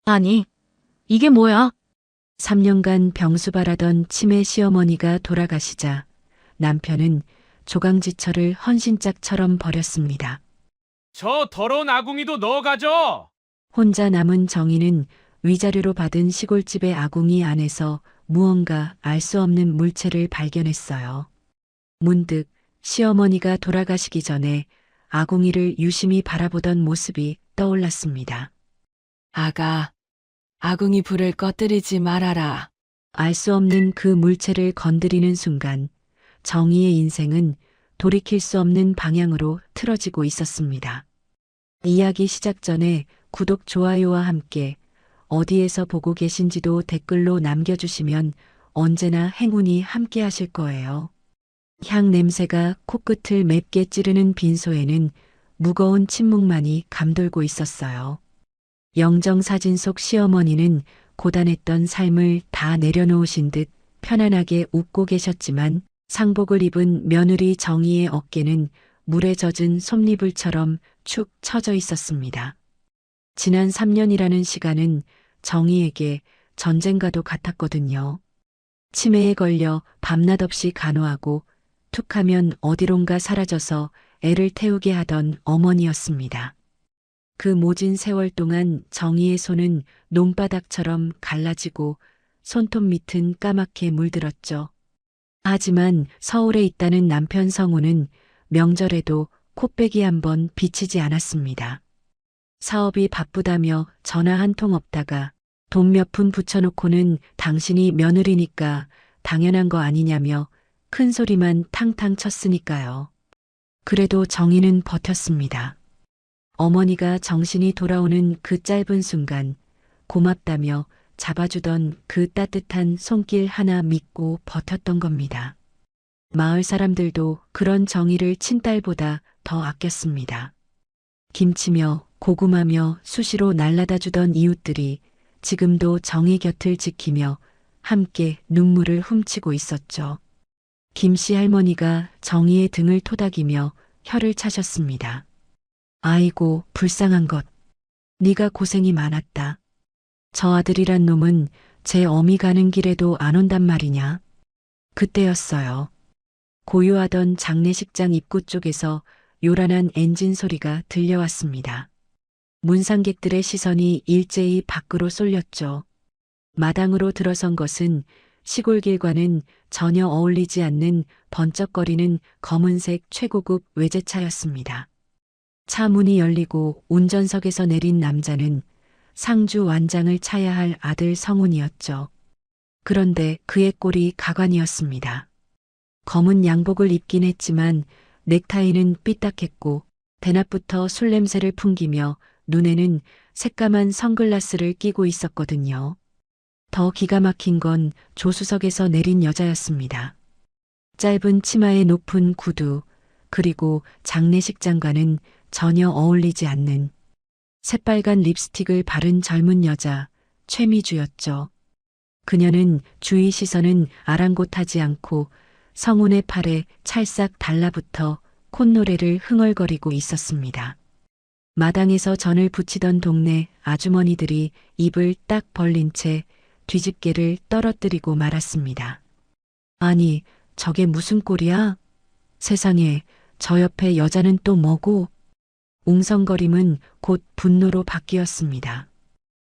아니, 이게 뭐야? 3년간 병수발하던 치매 시어머니가 돌아가시자 남편은 조강지처를 헌신짝처럼 버렸습니다. 저 더러운 아궁이도 넣어 가져! 혼자 남은 정희는 위자료로 받은 시골집의 아궁이 안에서 무언가 알 수 없는 물체를 발견했어요. 문득 시어머니가 돌아가시기 전에 아궁이를 유심히 바라보던 모습이 떠올랐습니다. 아가, 아궁이 불을 꺼뜨리지 말아라. 알 수 없는 그 물체를 건드리는 순간 정희의 인생은 돌이킬 수 없는 방향으로 틀어지고 있었습니다. 이야기 시작 전에 구독, 좋아요와 함께 어디에서 보고 계신지도 댓글로 남겨주시면 언제나 행운이 함께 하실 거예요. 향 냄새가 코끝을 맵게 찌르는 빈소에는 무거운 침묵만이 감돌고 있었어요. 영정사진 속 시어머니는 고단했던 삶을 다 내려놓으신 듯 편안하게 웃고 계셨지만 상복을 입은 며느리 정희의 어깨는 물에 젖은 솜니불처럼 축 처져 있었습니다. 지난 3년이라는 시간은 정희에게 전쟁과도 같았거든요. 치매에 걸려 밤낮 없이 간호하고 툭하면 어디론가 사라져서 애를 태우게 하던 어머니였습니다. 그 모진 세월 동안 정희의 손은 논바닥처럼 갈라지고 손톱 밑은 까맣게 물들었죠. 하지만 서울에 있다는 남편 성우는 명절에도 코빼기 한번 비치지 않았습니다. 사업이 바쁘다며 전화 한 통 없다가 돈 몇 푼 붙여놓고는 당신이 며느리니까 당연한 거 아니냐며 큰 소리만 탕탕 쳤으니까요. 그래도 정희는 버텼습니다. 어머니가 정신이 돌아오는 그 짧은 순간 고맙다며 잡아주던 그 따뜻한 손길 하나 믿고 버텼던 겁니다. 마을 사람들도 그런 정희를 친딸보다 더 아꼈습니다. 김치며 고구마며 수시로 날라다 주던 이웃들이 지금도 정희 곁을 지키며 함께 눈물을 훔치고 있었죠. 김씨 할머니가 정희의 등을 토닥이며 혀를 차셨습니다. 아이고 불쌍한 것. 네가 고생이 많았다. 저 아들이란 놈은 제 어미 가는 길에도 안 온단 말이냐. 그때였어요. 고요하던 장례식장 입구 쪽에서 요란한 엔진 소리가 들려왔습니다. 문상객들의 시선이 일제히 밖으로 쏠렸죠. 마당으로 들어선 것은 시골길과는 전혀 어울리지 않는 번쩍거리는 검은색 최고급 외제차였습니다. 차 문이 열리고 운전석에서 내린 남자는 상주 완장을 차야 할 아들 성훈이었죠. 그런데 그의 꼴이 가관이었습니다. 검은 양복을 입긴 했지만 넥타이는 삐딱했고 대낮부터 술 냄새를 풍기며 눈에는 새까만 선글라스를 끼고 있었거든요. 더 기가 막힌 건 조수석에서 내린 여자였습니다. 짧은 치마에 높은 구두, 그리고 장례식장과는 전혀 어울리지 않는 새빨간 립스틱을 바른 젊은 여자, 최미주였죠. 그녀는 주위 시선은 아랑곳하지 않고 성훈의 팔에 찰싹 달라붙어 콧노래를 흥얼거리고 있었습니다. 마당에서 전을 부치던 동네 아주머니들이 입을 딱 벌린 채 뒤집개를 떨어뜨리고 말았습니다. 아니, 저게 무슨 꼴이야? 세상에, 저 옆에 여자는 또 뭐고? 웅성거림은 곧 분노로 바뀌었습니다.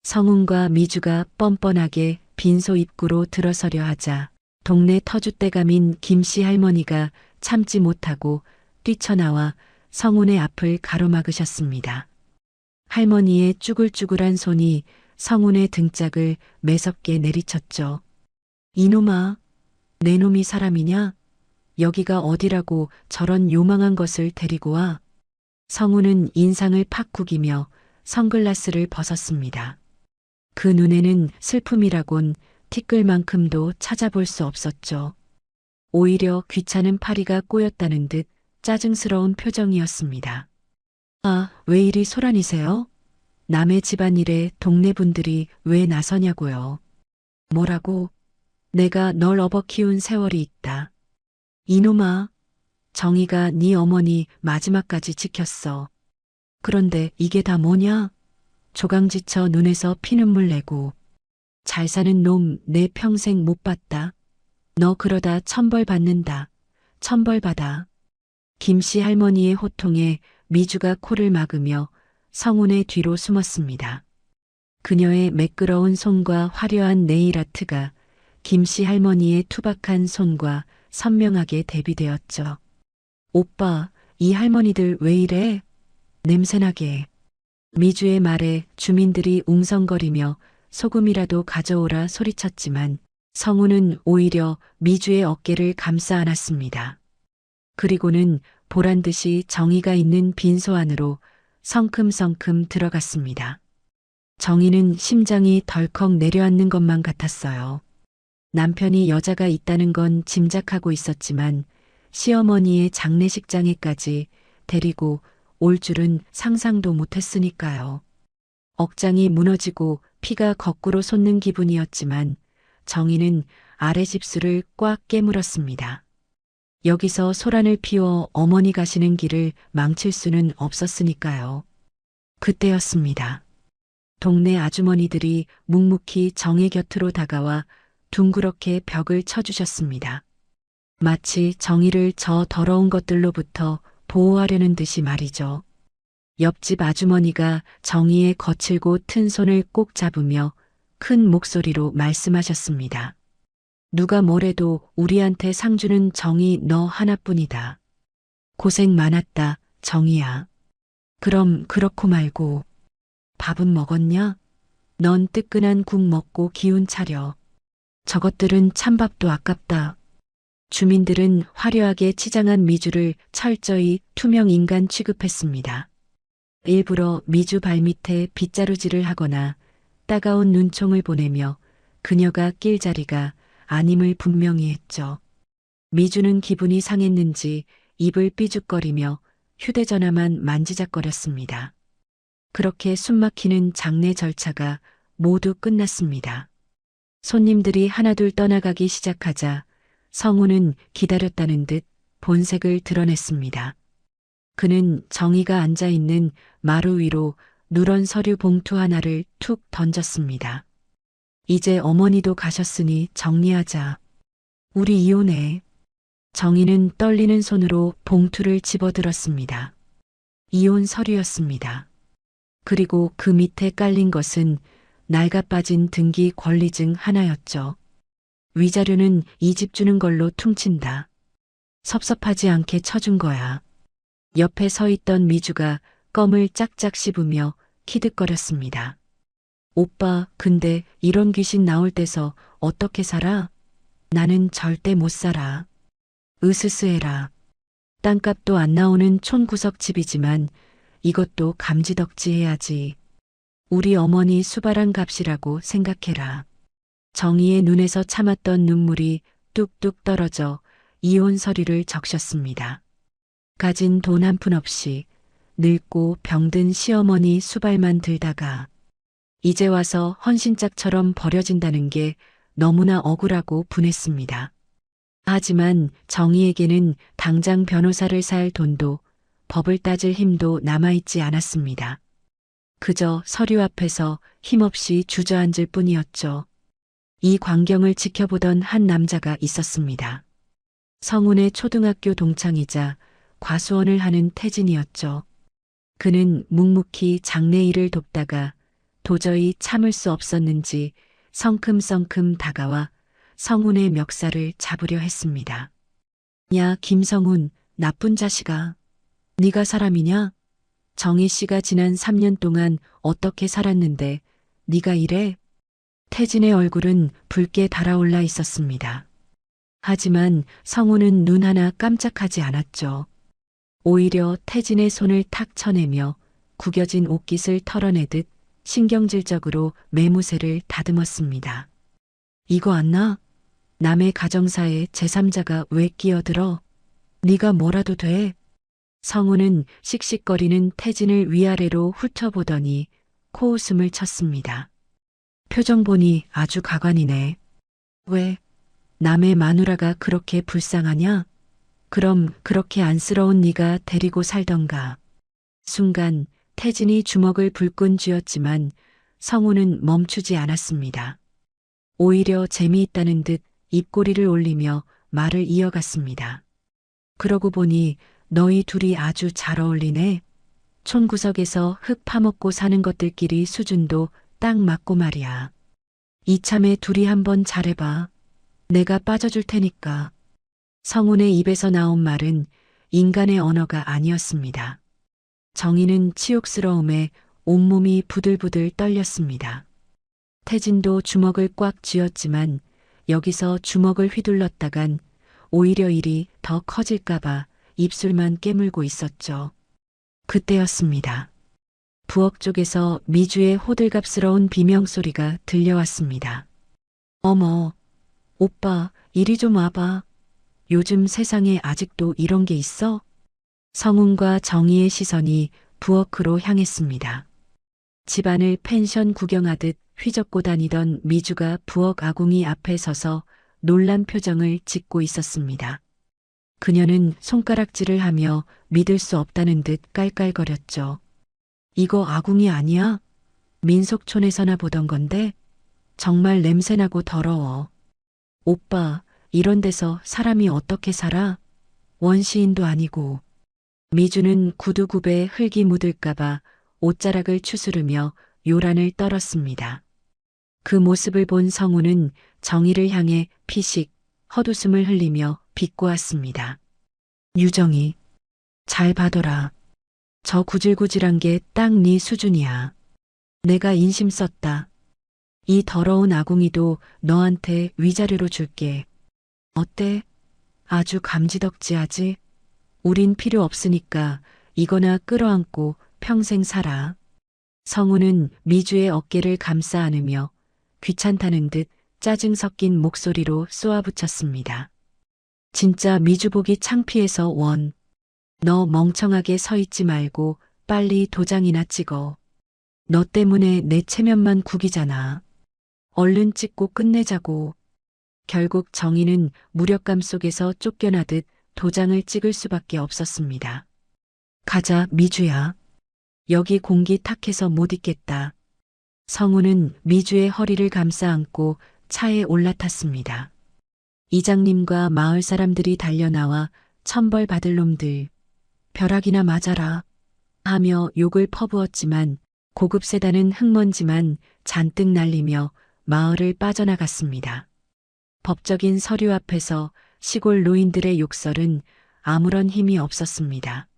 성훈과 미주가 뻔뻔하게 빈소 입구로 들어서려 하자 동네 터줏대감인 김씨 할머니가 참지 못하고 뛰쳐나와 성훈의 앞을 가로막으셨습니다. 할머니의 쭈글쭈글한 손이 성훈의 등짝을 매섭게 내리쳤죠. 이놈아, 내 놈이 사람이냐? 여기가 어디라고 저런 요망한 것을 데리고 와? 성훈은 인상을 팍 구기며 선글라스를 벗었습니다. 그 눈에는 슬픔이라곤 티끌만큼도 찾아볼 수 없었죠. 오히려 귀찮은 파리가 꼬였다는 듯 짜증스러운 표정이었습니다. 아, 왜 이리 소란이세요? 남의 집안일에 동네 분들이 왜 나서냐고요. 뭐라고? 내가 널 업어 키운 세월이 있다. 이놈아, 정희가 네 어머니 마지막까지 지켰어. 그런데 이게 다 뭐냐? 조강지쳐 눈에서 피눈물 내고 잘 사는 놈 내 평생 못 봤다. 너 그러다 천벌 받는다. 천벌 받아. 김씨 할머니의 호통에 미주가 코를 막으며 성운의 뒤로 숨었습니다. 그녀의 매끄러운 손과 화려한 네일아트가 김씨 할머니의 투박한 손과 선명하게 대비되었죠. 오빠, 이 할머니들 왜 이래? 냄새나게. 미주의 말에 주민들이 웅성거리며 소금이라도 가져오라 소리쳤지만 성우는 오히려 미주의 어깨를 감싸 안았습니다. 그리고는 보란 듯이 정의가 있는 빈소 안으로 성큼성큼 들어갔습니다. 정의는 심장이 덜컥 내려앉는 것만 같았어요. 남편이 여자가 있다는 건 짐작하고 있었지만 시어머니의 장례식장에까지 데리고 올 줄은 상상도 못했으니까요. 억장이 무너지고 피가 거꾸로 솟는 기분이었지만 정의는 아랫입술을 꽉 깨물었습니다. 여기서 소란을 피워 어머니 가시는 길을 망칠 수는 없었으니까요. 그때였습니다. 동네 아주머니들이 묵묵히 정의 곁으로 다가와 둥그렇게 벽을 쳐주셨습니다. 마치 정의를 저 더러운 것들로부터 보호하려는 듯이 말이죠. 옆집 아주머니가 정의의 거칠고 튼 손을 꼭 잡으며 큰 목소리로 말씀하셨습니다. 누가 뭐래도 우리한테 상주는 정의 너 하나뿐이다. 고생 많았다, 정의야. 그럼 그렇고 말고 밥은 먹었냐? 넌 뜨끈한 국 먹고 기운 차려. 저것들은 찬밥도 아깝다. 주민들은 화려하게 치장한 미주를 철저히 투명 인간 취급했습니다. 일부러 미주 발밑에 빗자루질을 하거나 따가운 눈총을 보내며 그녀가 낄 자리가 아님을 분명히 했죠. 미주는 기분이 상했는지 입을 삐죽거리며 휴대전화만 만지작거렸습니다. 그렇게 숨막히는 장례 절차가 모두 끝났습니다. 손님들이 하나둘 떠나가기 시작하자 성우는 기다렸다는 듯 본색을 드러냈습니다. 그는 정의가 앉아있는 마루 위로 누런 서류 봉투 하나를 툭 던졌습니다. 이제 어머니도 가셨으니 정리하자. 우리 이혼해. 정의는 떨리는 손으로 봉투를 집어들었습니다. 이혼 서류였습니다. 그리고 그 밑에 깔린 것은 낡아 빠진 등기 권리증 하나였죠. 위자료는 이 집 주는 걸로 퉁친다. 섭섭하지 않게 쳐준 거야. 옆에 서 있던 미주가 껌을 짝짝 씹으며 키득거렸습니다. 오빠, 근데 이런 귀신 나올 때서 어떻게 살아? 나는 절대 못 살아. 으스스해라. 땅값도 안 나오는 촌구석 집이지만 이것도 감지덕지 해야지. 우리 어머니 수발한 값이라고 생각해라. 정의의 눈에서 참았던 눈물이 뚝뚝 떨어져 이혼 서류를 적셨습니다. 가진 돈 한 푼 없이 늙고 병든 시어머니 수발만 들다가 이제 와서 헌신짝처럼 버려진다는 게 너무나 억울하고 분했습니다. 하지만 정의에게는 당장 변호사를 살 돈도 법을 따질 힘도 남아있지 않았습니다. 그저 서류 앞에서 힘없이 주저앉을 뿐이었죠. 이 광경을 지켜보던 한 남자가 있었습니다. 성운의 초등학교 동창이자 과수원을 하는 태진이었죠. 그는 묵묵히 장례 일을 돕다가 도저히 참을 수 없었는지 성큼성큼 다가와 성운의 멱살을 잡으려 했습니다. 야, 김성운, 나쁜 자식아. 네가 사람이냐? 정희 씨가 지난 3년 동안 어떻게 살았는데 네가 이래? 태진의 얼굴은 붉게 달아올라 있었습니다. 하지만 성우는 눈 하나 깜짝하지 않았죠. 오히려 태진의 손을 탁 쳐내며 구겨진 옷깃을 털어내듯 신경질적으로 매무새를 다듬었습니다. 이거 안 나? 남의 가정사에 제3자가 왜 끼어들어? 네가 뭐라도 돼? 성우는 씩씩거리는 태진을 위아래로 훑어보더니 코웃음을 쳤습니다. 표정 보니 아주 가관이네. 왜? 남의 마누라가 그렇게 불쌍하냐? 그럼 그렇게 안쓰러운 네가 데리고 살던가. 순간 태진이 주먹을 불끈 쥐었지만 성우는 멈추지 않았습니다. 오히려 재미있다는 듯 입꼬리를 올리며 말을 이어갔습니다. 그러고 보니 너희 둘이 아주 잘 어울리네. 촌구석에서 흙 파먹고 사는 것들끼리 수준도 딱 맞고 말이야. 이참에 둘이 한번 잘해봐. 내가 빠져줄 테니까. 성운의 입에서 나온 말은 인간의 언어가 아니었습니다. 정희는 치욕스러움에 온몸이 부들부들 떨렸습니다. 태진도 주먹을 꽉 쥐었지만 여기서 주먹을 휘둘렀다간 오히려 일이 더 커질까봐 입술만 깨물고 있었죠. 그때였습니다. 부엌 쪽에서 미주의 호들갑스러운 비명소리가 들려왔습니다. 어머, 오빠, 이리 좀 와봐. 요즘 세상에 아직도 이런 게 있어? 성운과 정희의 시선이 부엌으로 향했습니다. 집안을 펜션 구경하듯 휘젓고 다니던 미주가 부엌 아궁이 앞에 서서 놀란 표정을 짓고 있었습니다. 그녀는 손가락질을 하며 믿을 수 없다는 듯 깔깔거렸죠. 이거 아궁이 아니야? 민속촌에서나 보던 건데 정말 냄새나고 더러워. 오빠, 이런 데서 사람이 어떻게 살아? 원시인도 아니고. 미주는 구두굽에 흙이 묻을까봐 옷자락을 추스르며 요란을 떨었습니다. 그 모습을 본 성우는 정희를 향해 피식 헛웃음을 흘리며 비꼬았습니다. 유정이, 잘 봐둬라. 저 구질구질한 게 딱 네 수준이야. 내가 인심 썼다. 이 더러운 아궁이도 너한테 위자료로 줄게. 어때? 아주 감지덕지하지? 우린 필요 없으니까 이거나 끌어안고 평생 살아. 성우는 미주의 어깨를 감싸 안으며 귀찮다는 듯 짜증 섞인 목소리로 쏘아붙였습니다. 진짜 미주 보기 창피해서 원. 너 멍청하게 서 있지 말고 빨리 도장이나 찍어. 너 때문에 내 체면만 구기잖아. 얼른 찍고 끝내자고. 결국 정희는 무력감 속에서 쫓겨나듯 도장을 찍을 수밖에 없었습니다. 가자, 미주야. 여기 공기 탁해서 못 있겠다. 성우는 미주의 허리를 감싸 안고 차에 올라탔습니다. 이장님과 마을 사람들이 달려나와 천벌 받을 놈들, 벼락이나 맞아라 하며 욕을 퍼부었지만 고급 세단은 흙먼지만 잔뜩 날리며 마을을 빠져나갔습니다. 법적인 서류 앞에서 시골 노인들의 욕설은 아무런 힘이 없었습니다.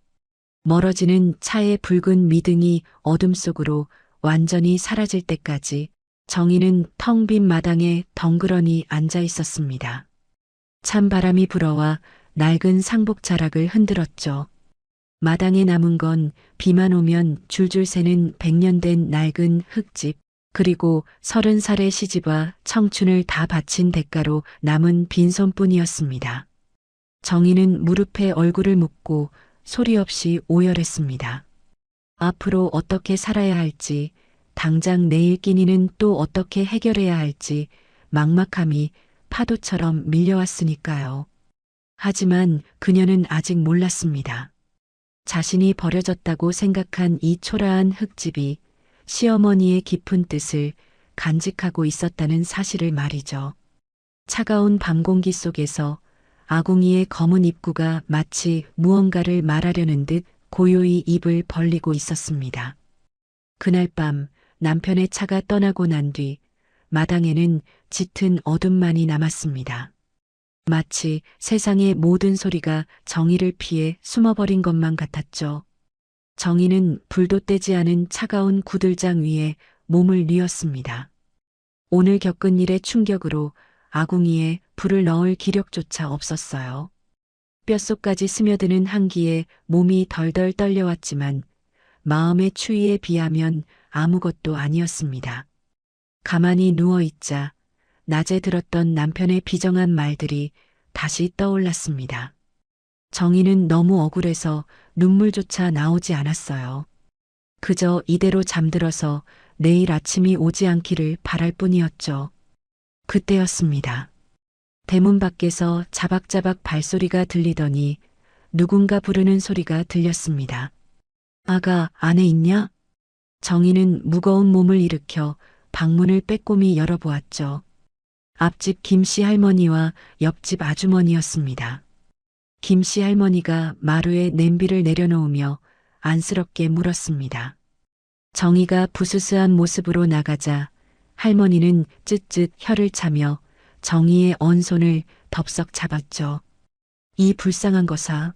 멀어지는 차의 붉은 미등이 어둠 속으로 완전히 사라질 때까지 정희는 텅 빈 마당에 덩그러니 앉아 있었습니다. 찬 바람이 불어와 낡은 상복 자락을 흔들었죠. 마당에 남은 건 비만 오면 줄줄 새는 100년 된 낡은 흙집, 그리고 30살의 시집과 청춘을 다 바친 대가로 남은 빈손뿐이었습니다. 정희는 무릎에 얼굴을 묻고 소리 없이 오열했습니다. 앞으로 어떻게 살아야 할지, 당장 내일 끼니는 또 어떻게 해결해야 할지 막막함이 파도처럼 밀려왔으니까요. 하지만 그녀는 아직 몰랐습니다. 자신이 버려졌다고 생각한 이 초라한 흙집이 시어머니의 깊은 뜻을 간직하고 있었다는 사실을 말이죠. 차가운 밤 공기 속에서 아궁이의 검은 입구가 마치 무언가를 말하려는 듯 고요히 입을 벌리고 있었습니다. 그날 밤 남편의 차가 떠나고 난 뒤 마당에는 짙은 어둠만이 남았습니다. 마치 세상의 모든 소리가 정희를 피해 숨어버린 것만 같았죠. 정희는 불도 떼지 않은 차가운 구들장 위에 몸을 뉘었습니다. 오늘 겪은 일의 충격으로 아궁이에 불을 넣을 기력조차 없었어요. 뼛속까지 스며드는 한기에 몸이 덜덜 떨려왔지만 마음의 추위에 비하면 아무것도 아니었습니다. 가만히 누워있자 낮에 들었던 남편의 비정한 말들이 다시 떠올랐습니다. 정희는 너무 억울해서 눈물조차 나오지 않았어요. 그저 이대로 잠들어서 내일 아침이 오지 않기를 바랄 뿐이었죠. 그때였습니다. 대문 밖에서 자박자박 발소리가 들리더니 누군가 부르는 소리가 들렸습니다. 아가 안에 있냐? 정희는 무거운 몸을 일으켜 방문을 빼꼼히 열어보았죠. 앞집 김씨 할머니와 옆집 아주머니였습니다. 김씨 할머니가 마루에 냄비를 내려놓으며 안쓰럽게 물었습니다. 정희가 부스스한 모습으로 나가자 할머니는 쯧쯧 혀를 차며 정희의 언 손을 덥석 잡았죠. 이 불쌍한 거사.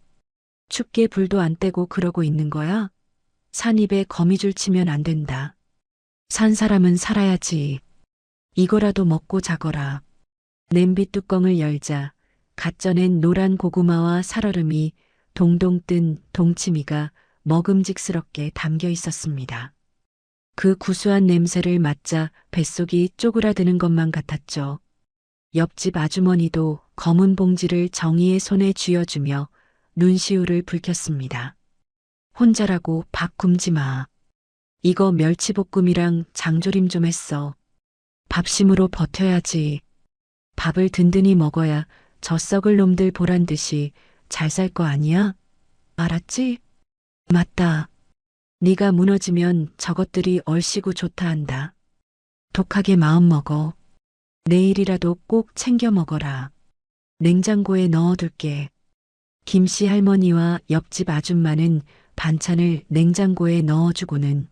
춥게 불도 안 떼고 그러고 있는 거야? 산 입에 거미줄 치면 안 된다. 산 사람은 살아야지. 이거라도 먹고 자거라. 냄비 뚜껑을 열자 갓 쪄낸 노란 고구마와 살얼음이 동동 뜬 동치미가 먹음직스럽게 담겨 있었습니다. 그 구수한 냄새를 맡자 뱃속이 쪼그라드는 것만 같았죠. 옆집 아주머니도 검은 봉지를 정희의 손에 쥐어주며 눈시울을 붉혔습니다. 혼자라고 밥 굶지 마. 이거 멸치볶음이랑 장조림 좀 했어. 밥심으로 버텨야지. 밥을 든든히 먹어야 저 썩을 놈들 보란 듯이 잘 살 거 아니야? 알았지? 맞다. 네가 무너지면 저것들이 얼씨구 좋다 한다. 독하게 마음 먹어. 내일이라도 꼭 챙겨 먹어라. 냉장고에 넣어둘게. 김씨 할머니와 옆집 아줌마는 반찬을 냉장고에 넣어주고는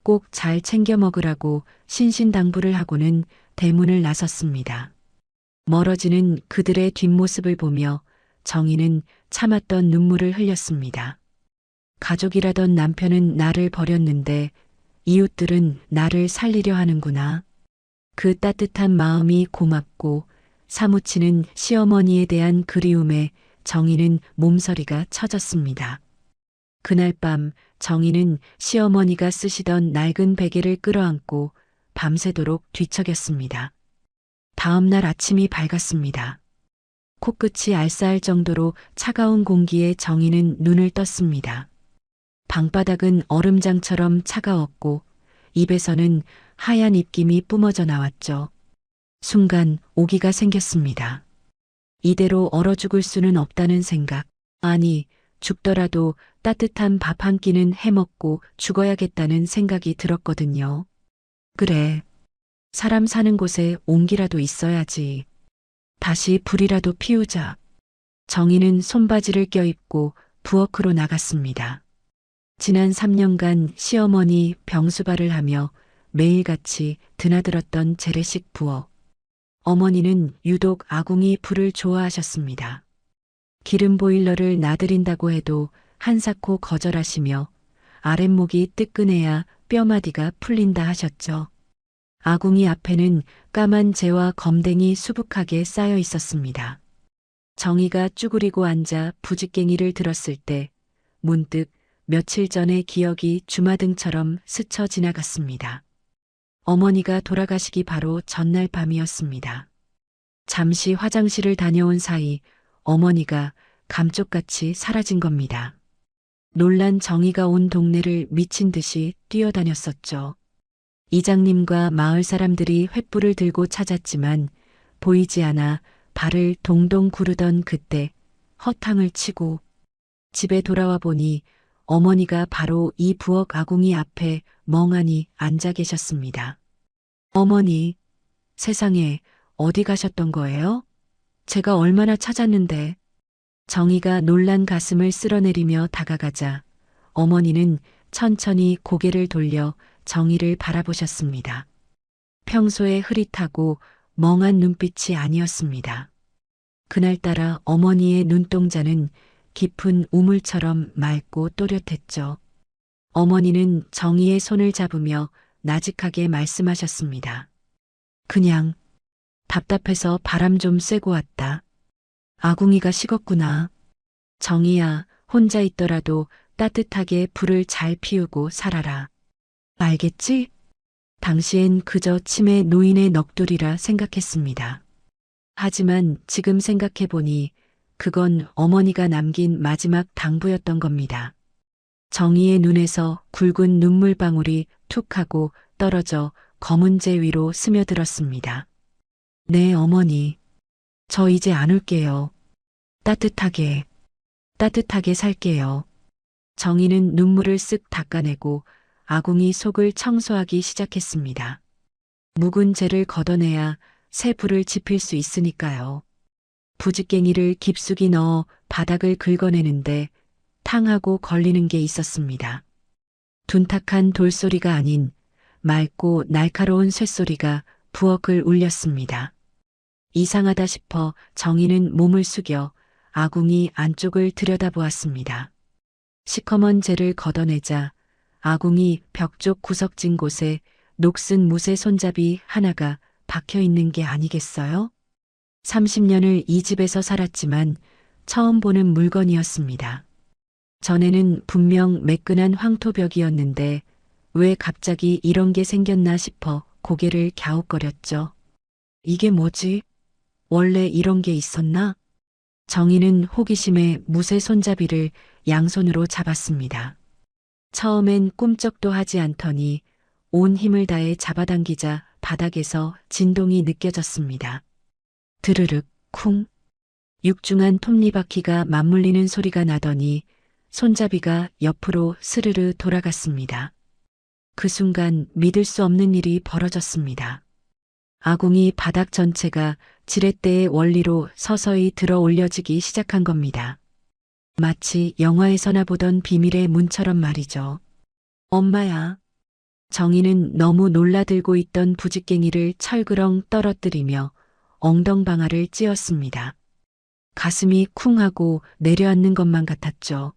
꼭 잘 챙겨 먹으라고 신신당부를 하고는 대문을 나섰습니다. 멀어지는 그들의 뒷모습을 보며 정희는 참았던 눈물을 흘렸습니다. 가족이라던 남편은 나를 버렸는데 이웃들은 나를 살리려 하는구나. 그 따뜻한 마음이 고맙고 사무치는 시어머니에 대한 그리움에 정희는 몸서리가 처졌습니다. 그날 밤 정희는 시어머니가 쓰시던 낡은 베개를 끌어안고 밤새도록 뒤척였습니다. 다음 날 아침이 밝았습니다. 코끝이 알싸할 정도로 차가운 공기에 정희는 눈을 떴습니다. 방바닥은 얼음장처럼 차가웠고 입에서는 하얀 입김이 뿜어져 나왔죠. 순간 오기가 생겼습니다. 이대로 얼어 죽을 수는 없다는 생각. 아니, 죽더라도 따뜻한 밥 한 끼는 해먹고 죽어야겠다는 생각이 들었거든요. 그래. 사람 사는 곳에 온기라도 있어야지. 다시 불이라도 피우자. 정희는 손바지를 껴입고 부엌으로 나갔습니다. 지난 3년간 시어머니 병수발을 하며 매일같이 드나들었던 재래식 부엌. 어머니는 유독 아궁이 불을 좋아하셨습니다. 기름 보일러를 놔드린다고 해도 한사코 거절하시며 아랫목이 뜨끈해야 뼈마디가 풀린다 하셨죠. 아궁이 앞에는 까만 재와 검댕이 수북하게 쌓여 있었습니다. 정희가 쭈그리고 앉아 부직갱이를 들었을 때 문득 며칠 전의 기억이 주마등처럼 스쳐 지나갔습니다. 어머니가 돌아가시기 바로 전날 밤이었습니다. 잠시 화장실을 다녀온 사이 어머니가 감쪽같이 사라진 겁니다. 놀란 정희가 온 동네를 미친 듯이 뛰어다녔었죠. 이장님과 마을 사람들이 횃불을 들고 찾았지만 보이지 않아 발을 동동 구르던 그때 허탕을 치고 집에 돌아와 보니 어머니가 바로 이 부엌 아궁이 앞에 멍하니 앉아 계셨습니다. 어머니, 세상에 어디 가셨던 거예요? 제가 얼마나 찾았는데. 정희가 놀란 가슴을 쓸어내리며 다가가자 어머니는 천천히 고개를 돌려 정희를 바라보셨습니다. 평소에 흐릿하고 멍한 눈빛이 아니었습니다. 그날따라 어머니의 눈동자는 깊은 우물처럼 맑고 또렷했죠. 어머니는 정희의 손을 잡으며 나직하게 말씀하셨습니다. 그냥 답답해서 바람 좀 쐬고 왔다. 아궁이가 식었구나. 정희야, 혼자 있더라도 따뜻하게 불을 잘 피우고 살아라. 알겠지? 당시엔 그저 치매 노인의 넋두리라 생각했습니다. 하지만 지금 생각해보니 그건 어머니가 남긴 마지막 당부였던 겁니다. 정희의 눈에서 굵은 눈물방울이 툭 하고 떨어져 검은재 위로 스며들었습니다. 네, 어머니. 저 이제 안 올게요. 따뜻하게 살게요. 정희는 눈물을 쓱 닦아내고 아궁이 속을 청소하기 시작했습니다. 묵은 재를 걷어내야 새 불을 지필 수 있으니까요. 부직갱이를 깊숙이 넣어 바닥을 긁어내는데 탕하고 걸리는 게 있었습니다. 둔탁한 돌소리가 아닌 맑고 날카로운 쇳소리가 부엌을 울렸습니다. 이상하다 싶어 정희는 몸을 숙여 아궁이 안쪽을 들여다보았습니다. 시커먼 재를 걷어내자 아궁이 벽 쪽 구석진 곳에 녹슨 무쇠 손잡이 하나가 박혀 있는 게 아니겠어요? 30년을 이 집에서 살았지만 처음 보는 물건이었습니다. 전에는 분명 매끈한 황토벽이었는데 왜 갑자기 이런 게 생겼나 싶어 고개를 갸웃거렸죠. 이게 뭐지? 원래 이런 게 있었나? 정희는 호기심에 무쇠 손잡이를 양손으로 잡았습니다. 처음엔 꿈쩍도 하지 않더니 온 힘을 다해 잡아당기자 바닥에서 진동이 느껴졌습니다. 드르륵 쿵. 육중한 톱니바퀴가 맞물리는 소리가 나더니 손잡이가 옆으로 스르르 돌아갔습니다. 그 순간 믿을 수 없는 일이 벌어졌습니다. 아궁이 바닥 전체가 지렛대의 원리로 서서히 들어 올려지기 시작한 겁니다. 마치 영화에서나 보던 비밀의 문처럼 말이죠. 엄마야. 정희는 너무 놀라들고 있던 부직갱이를 철그렁 떨어뜨리며 엉덩방아를 찧었습니다. 가슴이 쿵하고 내려앉는 것만 같았죠.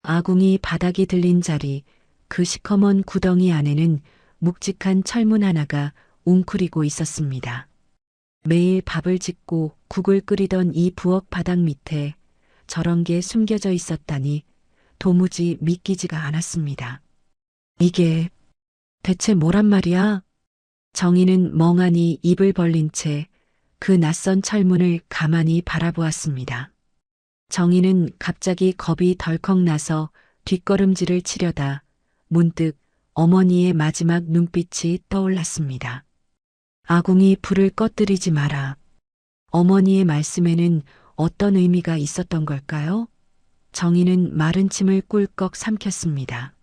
아궁이 바닥이 들린 자리, 그 시커먼 구덩이 안에는 묵직한 철문 하나가 웅크리고 있었습니다. 매일 밥을 짓고 국을 끓이던 이 부엌 바닥 밑에 저런 게 숨겨져 있었다니 도무지 믿기지가 않았습니다. 이게 대체 뭐란 말이야? 정희는 멍하니 입을 벌린 채 그 낯선 철문을 가만히 바라보았습니다. 정희는 갑자기 겁이 덜컥 나서 뒷걸음질을 치려다 문득 어머니의 마지막 눈빛이 떠올랐습니다. 아궁이 불을 꺼뜨리지 마라. 어머니의 말씀에는 어떤 의미가 있었던 걸까요? 정희는 마른 침을 꿀꺽 삼켰습니다.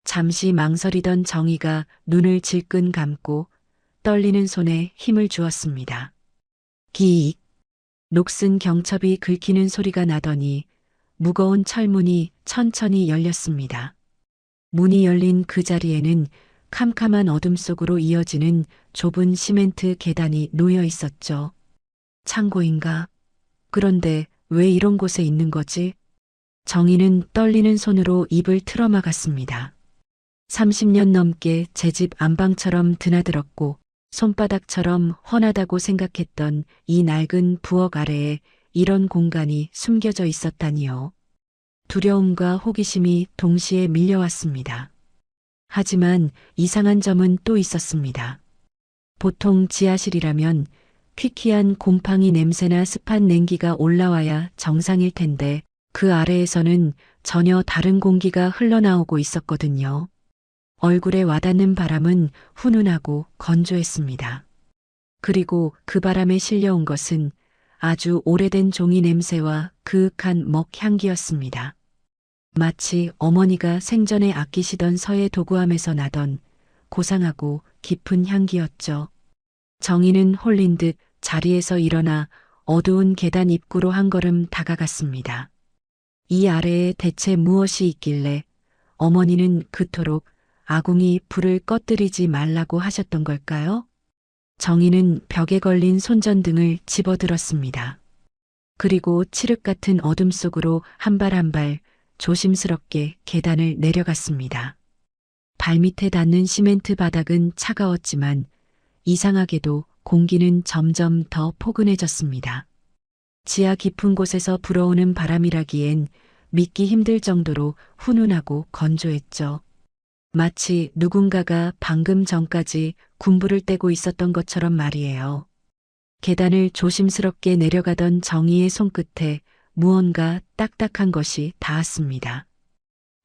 잠시 망설이던 정희가 눈을 질끈 감고 떨리는 손에 힘을 주었습니다. 기익. 녹슨 경첩이 긁히는 소리가 나더니 무거운 철문이 천천히 열렸습니다. 문이 열린 그 자리에는 캄캄한 어둠 속으로 이어지는 좁은 시멘트 계단이 놓여 있었죠. 창고인가? 그런데 왜 이런 곳에 있는 거지? 정희는 떨리는 손으로 입을 틀어막았습니다. 30년 넘게 제 집 안방처럼 드나들었고 손바닥처럼 훤하다고 생각했던 이 낡은 부엌 아래에 이런 공간이 숨겨져 있었다니요. 두려움과 호기심이 동시에 밀려왔습니다. 하지만 이상한 점은 또 있었습니다. 보통 지하실이라면 퀴퀴한 곰팡이 냄새나 습한 냉기가 올라와야 정상일 텐데 그 아래에서는 전혀 다른 공기가 흘러나오고 있었거든요. 얼굴에 와닿는 바람은 훈훈하고 건조했습니다. 그리고 그 바람에 실려온 것은 아주 오래된 종이 냄새와 그윽한 먹향기였습니다. 마치 어머니가 생전에 아끼시던 서예 도구함에서 나던 고상하고 깊은 향기였죠. 정희는 홀린 듯 자리에서 일어나 어두운 계단 입구로 한 걸음 다가갔습니다. 이 아래에 대체 무엇이 있길래 어머니는 그토록 아궁이 불을 꺼뜨리지 말라고 하셨던 걸까요? 정희는 벽에 걸린 손전등을 집어들었습니다. 그리고 칠흑 같은 어둠 속으로 한 발 한 발 조심스럽게 계단을 내려갔습니다. 발밑에 닿는 시멘트 바닥은 차가웠지만 이상하게도 공기는 점점 더 포근해졌습니다. 지하 깊은 곳에서 불어오는 바람이라기엔 믿기 힘들 정도로 훈훈하고 건조했죠. 마치 누군가가 방금 전까지 군부를 떼고 있었던 것처럼 말이에요. 계단을 조심스럽게 내려가던 정희의 손끝에 무언가 딱딱한 것이 닿았습니다.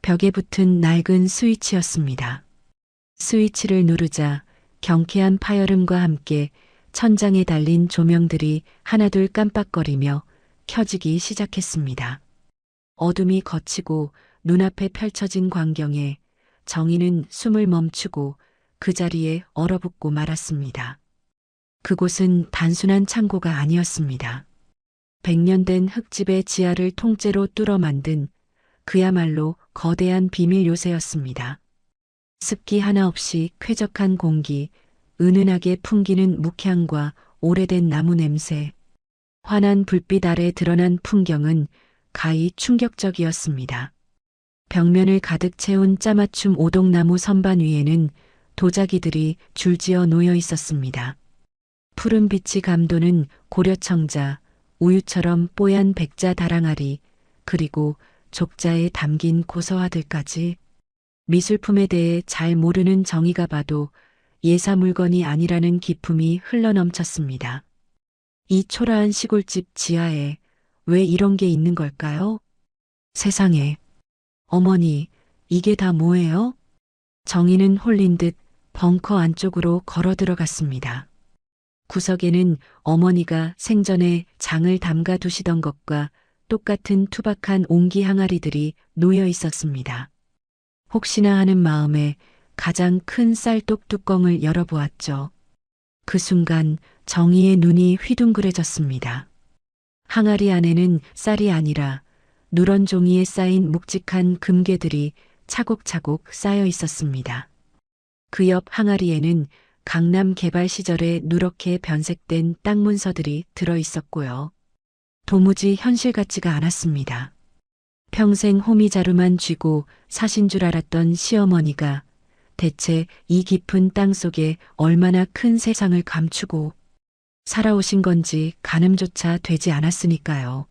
벽에 붙은 낡은 스위치였습니다. 스위치를 누르자 경쾌한 파열음과 함께 천장에 달린 조명들이 하나둘 깜빡거리며 켜지기 시작했습니다. 어둠이 걷히고 눈앞에 펼쳐진 광경에 정희는 숨을 멈추고 그 자리에 얼어붙고 말았습니다. 그곳은 단순한 창고가 아니었습니다. 100년 된 흙집의 지하를 통째로 뚫어 만든 그야말로 거대한 비밀 요새였습니다. 습기 하나 없이 쾌적한 공기, 은은하게 풍기는 묵향과 오래된 나무 냄새, 환한 불빛 아래 드러난 풍경은 가히 충격적이었습니다. 벽면을 가득 채운 짜맞춤 오동나무 선반 위에는 도자기들이 줄지어 놓여 있었습니다. 푸른 빛이 감도는 고려청자, 우유처럼 뽀얀 백자 다랑아리, 그리고 족자에 담긴 고서화들까지 미술품에 대해 잘 모르는 정의가 봐도 예사 물건이 아니라는 기품이 흘러넘쳤습니다. 이 초라한 시골집 지하에 왜 이런 게 있는 걸까요? 세상에. 어머니, 이게 다 뭐예요? 정희는 홀린 듯 벙커 안쪽으로 걸어 들어갔습니다. 구석에는 어머니가 생전에 장을 담가 두시던 것과 똑같은 투박한 옹기 항아리들이 놓여 있었습니다. 혹시나 하는 마음에 가장 큰 쌀독 뚜껑을 열어보았죠. 그 순간 정희의 눈이 휘둥그레졌습니다. 항아리 안에는 쌀이 아니라 누런 종이에 쌓인 묵직한 금괴들이 차곡차곡 쌓여 있었습니다. 그 옆 항아리에는 강남 개발 시절에 누렇게 변색된 땅 문서들이 들어 있었고요. 도무지 현실 같지가 않았습니다. 평생 호미자루만 쥐고 사신 줄 알았던 시어머니가 대체 이 깊은 땅 속에 얼마나 큰 세상을 감추고 살아오신 건지 가늠조차 되지 않았으니까요.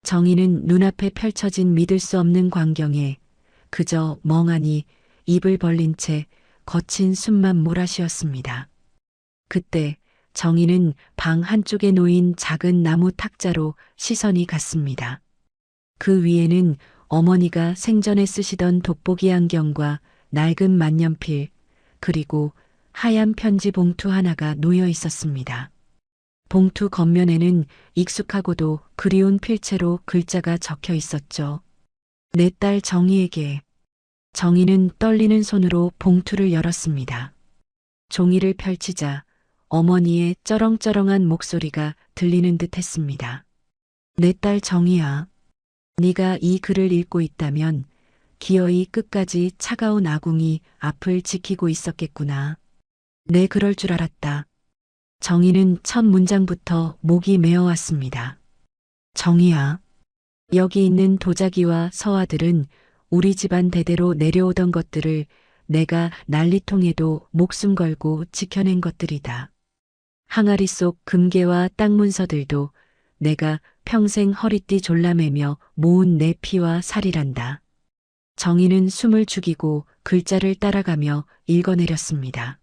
정희는 눈앞에 펼쳐진 믿을 수 없는 광경에 그저 멍하니 입을 벌린 채 거친 숨만 몰아쉬었습니다. 그때 정희는 방 한쪽에 놓인 작은 나무 탁자로 시선이 갔습니다. 그 위에는 어머니가 생전에 쓰시던 돋보기 안경과 낡은 만년필, 그리고 하얀 편지 봉투 하나가 놓여 있었습니다. 봉투 겉면에는 익숙하고도 그리운 필체로 글자가 적혀 있었죠. 내 딸 정희에게. 정희는 떨리는 손으로 봉투를 열었습니다. 종이를 펼치자 어머니의 쩌렁쩌렁한 목소리가 들리는 듯 했습니다. 내 딸 정희야. 네가 이 글을 읽고 있다면 기어이 끝까지 차가운 아궁이 앞을 지키고 있었겠구나. 내 그럴 줄 알았다. 정희는 첫 문장부터 목이 메어왔습니다. 정희야. 여기 있는 도자기와 서화들은 우리 집안 대대로 내려오던 것들을 내가 난리통에도 목숨 걸고 지켜낸 것들이다. 항아리 속 금괴와 땅 문서들도 내가 평생 허리띠 졸라매며 모은 내 피와 살이란다. 정희는 숨을 죽이고 글자를 따라가며 읽어내렸습니다.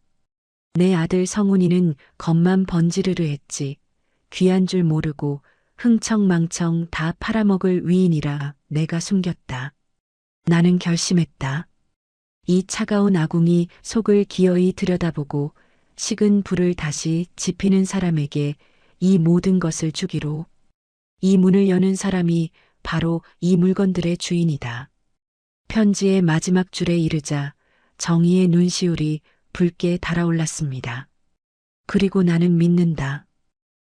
내 아들 성훈이는 겉만 번지르르 했지. 귀한 줄 모르고 흥청망청 다 팔아먹을 위인이라 내가 숨겼다. 나는 결심했다. 이 차가운 아궁이 속을 기어이 들여다보고 식은 불을 다시 지피는 사람에게 이 모든 것을 주기로. 이 문을 여는 사람이 바로 이 물건들의 주인이다. 편지의 마지막 줄에 이르자 정희의 눈시울이 붉게 달아올랐습니다. 그리고 나는 믿는다.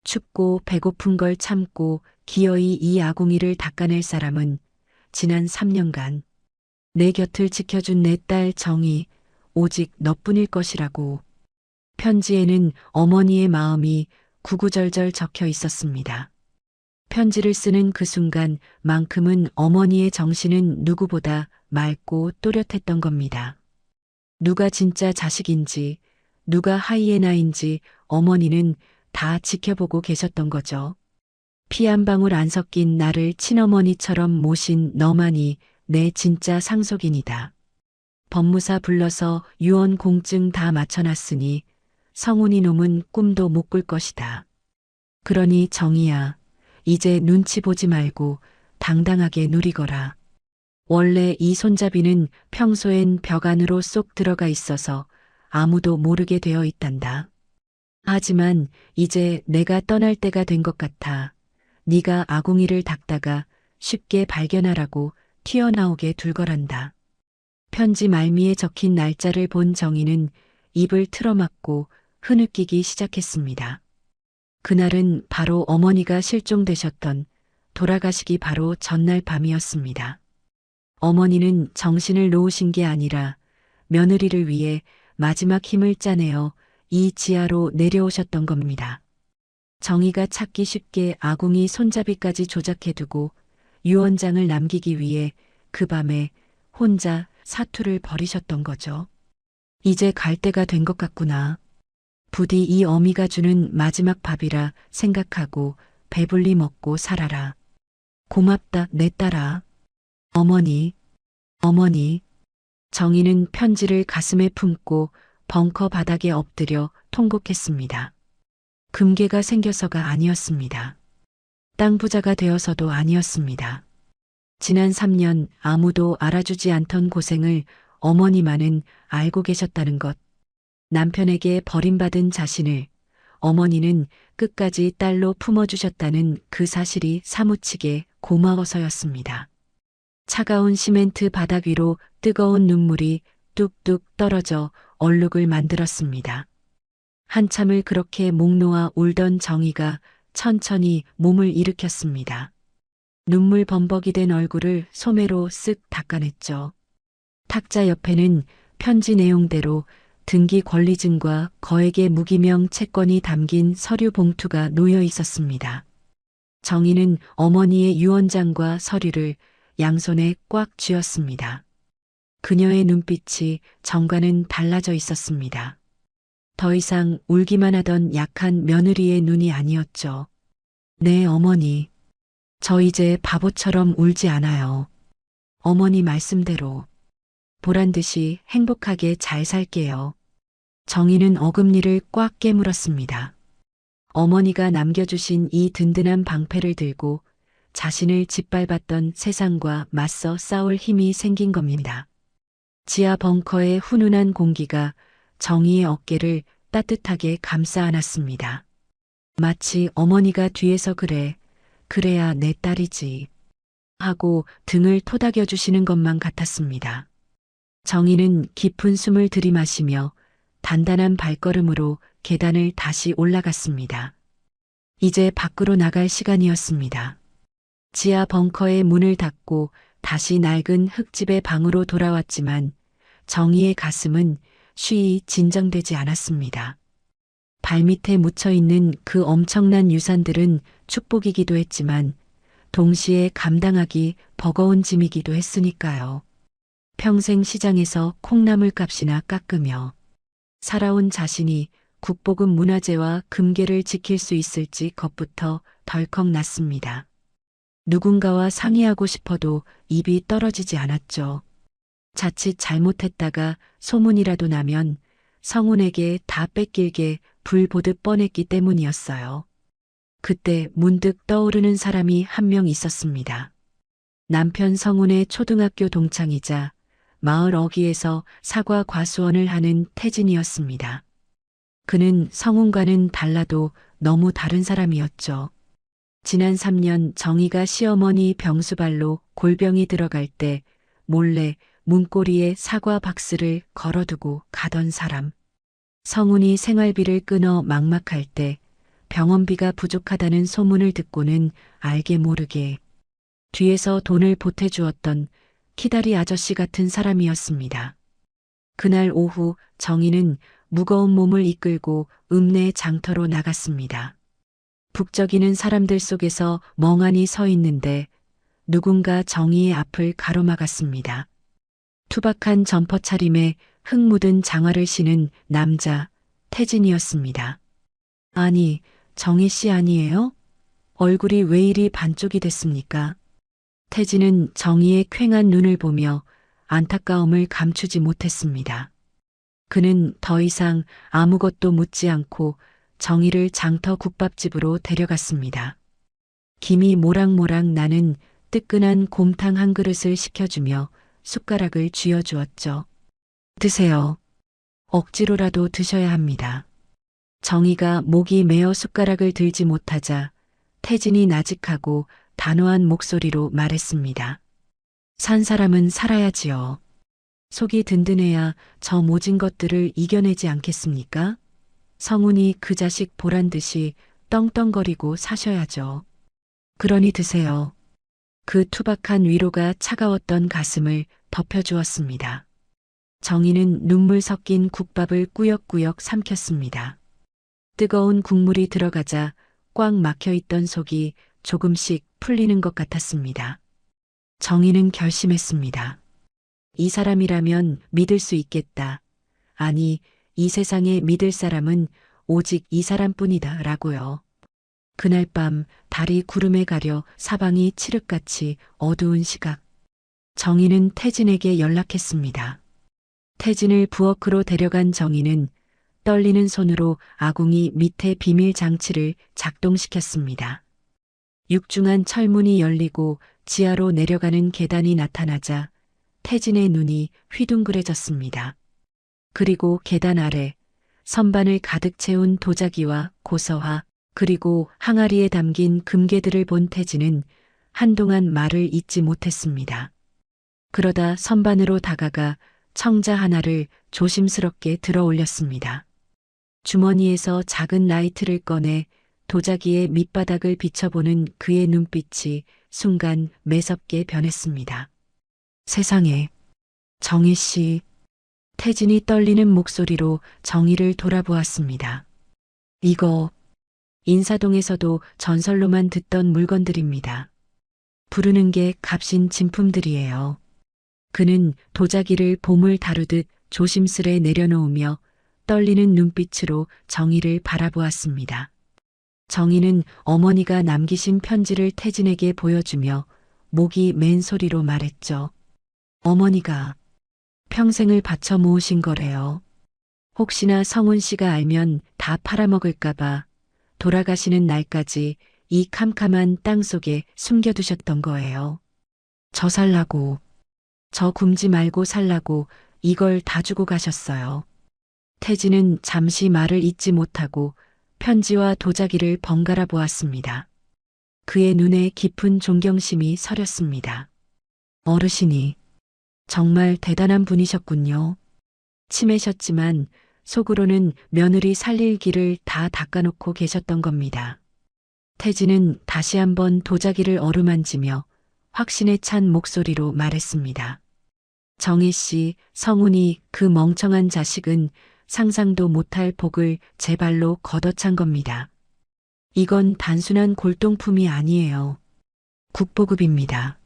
춥고 배고픈 걸 참고 기어이 이 아궁이를 닦아낼 사람은 지난 3년간 내 곁을 지켜준 내 딸 정희 오직 너뿐일 것이라고. 편지에는 어머니의 마음이 구구절절 적혀 있었습니다. 편지를 쓰는 그 순간만큼은 어머니의 정신은 누구보다 맑고 또렷했던 겁니다. 누가 진짜 자식인지, 누가 하이에나인지 어머니는 다 지켜보고 계셨던 거죠. 피 한 방울 안 섞인 나를 친어머니처럼 모신 너만이 내 진짜 상속인이다. 법무사 불러서 유언 공증 다 맞춰놨으니 성훈이 놈은 꿈도 못 꿀 것이다. 그러니 정희야, 이제 눈치 보지 말고 당당하게 누리거라. 원래 이 손잡이는 평소엔 벽 안으로 쏙 들어가 있어서 아무도 모르게 되어 있단다. 하지만 이제 내가 떠날 때가 된 것 같아. 네가 아궁이를 닦다가 쉽게 발견하라고 튀어나오게 둘거란다. 편지 말미에 적힌 날짜를 본 정희는 입을 틀어막고 흐느끼기 시작했습니다. 그날은 바로 어머니가 실종되셨던 돌아가시기 바로 전날 밤이었습니다. 어머니는 정신을 놓으신 게 아니라 며느리를 위해 마지막 힘을 짜내어 이 지하로 내려오셨던 겁니다. 정희가 찾기 쉽게 아궁이 손잡이까지 조작해두고 유언장을 남기기 위해 그 밤에 혼자 사투를 벌이셨던 거죠. 이제 갈 때가 된 것 같구나. 부디 이 어미가 주는 마지막 밥이라 생각하고 배불리 먹고 살아라. 고맙다, 내 딸아. 어머니, 어머니. 정희는 편지를 가슴에 품고 벙커 바닥에 엎드려 통곡했습니다. 금괴가 생겨서가 아니었습니다. 땅 부자가 되어서도 아니었습니다. 지난 3년 아무도 알아주지 않던 고생을 어머니만은 알고 계셨다는 것. 남편에게 버림받은 자신을 어머니는 끝까지 딸로 품어주셨다는 그 사실이 사무치게 고마워서였습니다. 차가운 시멘트 바닥 위로 뜨거운 눈물이 뚝뚝 떨어져 얼룩을 만들었습니다. 한참을 그렇게 목 놓아 울던 정희가 천천히 몸을 일으켰습니다. 눈물 범벅이 된 얼굴을 소매로 쓱 닦아냈죠. 탁자 옆에는 편지 내용대로 등기 권리증과 거액의 무기명 채권이 담긴 서류 봉투가 놓여 있었습니다. 정희는 어머니의 유언장과 서류를 양손에 꽉 쥐었습니다. 그녀의 눈빛이 정과는 달라져 있었습니다. 더 이상 울기만 하던 약한 며느리의 눈이 아니었죠. 네, 어머니. 저 이제 바보처럼 울지 않아요. 어머니 말씀대로 보란 듯이 행복하게 잘 살게요. 정희는 어금니를 꽉 깨물었습니다. 어머니가 남겨주신 이 든든한 방패를 들고 자신을 짓밟았던 세상과 맞서 싸울 힘이 생긴 겁니다. 지하 벙커의 훈훈한 공기가 정희의 어깨를 따뜻하게 감싸 안았습니다. 마치 어머니가 뒤에서 그래야 내 딸이지 하고 등을 토닥여 주시는 것만 같았습니다. 정희는 깊은 숨을 들이마시며 단단한 발걸음으로 계단을 다시 올라갔습니다. 이제 밖으로 나갈 시간이었습니다. 지하 벙커의 문을 닫고 다시 낡은 흙집의 방으로 돌아왔지만 정희의 가슴은 쉬이 진정되지 않았습니다. 발밑에 묻혀있는 그 엄청난 유산들은 축복이기도 했지만 동시에 감당하기 버거운 짐이기도 했으니까요. 평생 시장에서 콩나물 값이나 깎으며 살아온 자신이 국보급 문화재와 금괴를 지킬 수 있을지 겁부터 덜컥 났습니다. 누군가와 상의하고 싶어도 입이 떨어지지 않았죠. 자칫 잘못했다가 소문이라도 나면 성운에게 다 뺏길게 불 보듯 뻔했기 때문이었어요. 그때 문득 떠오르는 사람이 한 명 있었습니다. 남편 성운의 초등학교 동창이자 마을 어귀에서 사과 과수원을 하는 태진이었습니다. 그는 성운과는 달라도 너무 다른 사람이었죠. 지난 3년 정희가 시어머니 병수발로 골병이 들어갈 때 몰래 문고리에 사과 박스를 걸어두고 가던 사람. 성운이 생활비를 끊어 막막할 때 병원비가 부족하다는 소문을 듣고는 알게 모르게 뒤에서 돈을 보태주었던 키다리 아저씨 같은 사람이었습니다. 그날 오후 정희는 무거운 몸을 이끌고 읍내 장터로 나갔습니다. 북적이는 사람들 속에서 멍하니 서 있는데 누군가 정희의 앞을 가로막았습니다. 투박한 점퍼 차림에 흙 묻은 장화를 신은 남자 태진이었습니다. 아니, 정희 씨 아니에요? 얼굴이 왜 이리 반쪽이 됐습니까? 태진은 정희의 퀭한 눈을 보며 안타까움을 감추지 못했습니다. 그는 더 이상 아무것도 묻지 않고 정희를 장터 국밥집으로 데려갔습니다. 김이 모락모락 나는 뜨끈한 곰탕 한 그릇을 시켜주며 숟가락을 쥐어주었죠. 드세요. 억지로라도 드셔야 합니다. 정희가 목이 메어 숟가락을 들지 못하자 태진이 나직하고 단호한 목소리로 말했습니다. 산 사람은 살아야지요. 속이 든든해야 저 모진 것들을 이겨내지 않겠습니까? 성운이 그 자식 보란 듯이 떵떵거리고 사셔야죠. 그러니 드세요. 그 투박한 위로가 차가웠던 가슴을 덮여주었습니다. 정희는 눈물 섞인 국밥을 꾸역꾸역 삼켰습니다. 뜨거운 국물이 들어가자 꽉 막혀있던 속이 조금씩 풀리는 것 같았습니다. 정희는 결심했습니다. 이 사람이라면 믿을 수 있겠다. 아니, 이 세상에 믿을 사람은 오직 이 사람뿐이다 라고요. 그날 밤 달이 구름에 가려 사방이 칠흑같이 어두운 시각. 정희는 태진에게 연락했습니다. 태진을 부엌으로 데려간 정희는 떨리는 손으로 아궁이 밑에 비밀 장치를 작동시켰습니다. 육중한 철문이 열리고 지하로 내려가는 계단이 나타나자 태진의 눈이 휘둥그레졌습니다. 그리고 계단 아래 선반을 가득 채운 도자기와 고서화 그리고 항아리에 담긴 금괴들을 본 태진은 한동안 말을 잇지 못했습니다. 그러다 선반으로 다가가 청자 하나를 조심스럽게 들어 올렸습니다. 주머니에서 작은 라이트를 꺼내 도자기의 밑바닥을 비춰보는 그의 눈빛이 순간 매섭게 변했습니다. 세상에, 정희 씨. 태진이 떨리는 목소리로 정희를 돌아보았습니다. 이거 인사동에서도 전설로만 듣던 물건들입니다. 부르는 게 값진 진품들이에요. 그는 도자기를 봄을 다루듯 조심스레 내려놓으며 떨리는 눈빛으로 정희를 바라보았습니다. 정희는 어머니가 남기신 편지를 태진에게 보여주며 목이 맨 소리로 말했죠. 어머니가 평생을 바쳐 모으신 거래요. 혹시나 성운 씨가 알면 다 팔아먹을까봐 돌아가시는 날까지 이 캄캄한 땅 속에 숨겨두셨던 거예요. 저 살라고, 저 굶지 말고 살라고 이걸 다 주고 가셨어요. 태진은 잠시 말을 잇지 못하고 편지와 도자기를 번갈아 보았습니다. 그의 눈에 깊은 존경심이 서렸습니다. 어르신이 정말 대단한 분이셨군요. 치매셨지만 속으로는 며느리 살릴 길을 다 닦아놓고 계셨던 겁니다. 태진은 다시 한번 도자기를 어루만지며 확신에 찬 목소리로 말했습니다. 정희 씨, 성운이 그 멍청한 자식은 상상도 못할 복을 제 발로 걷어찬 겁니다. 이건 단순한 골동품이 아니에요. 국보급입니다.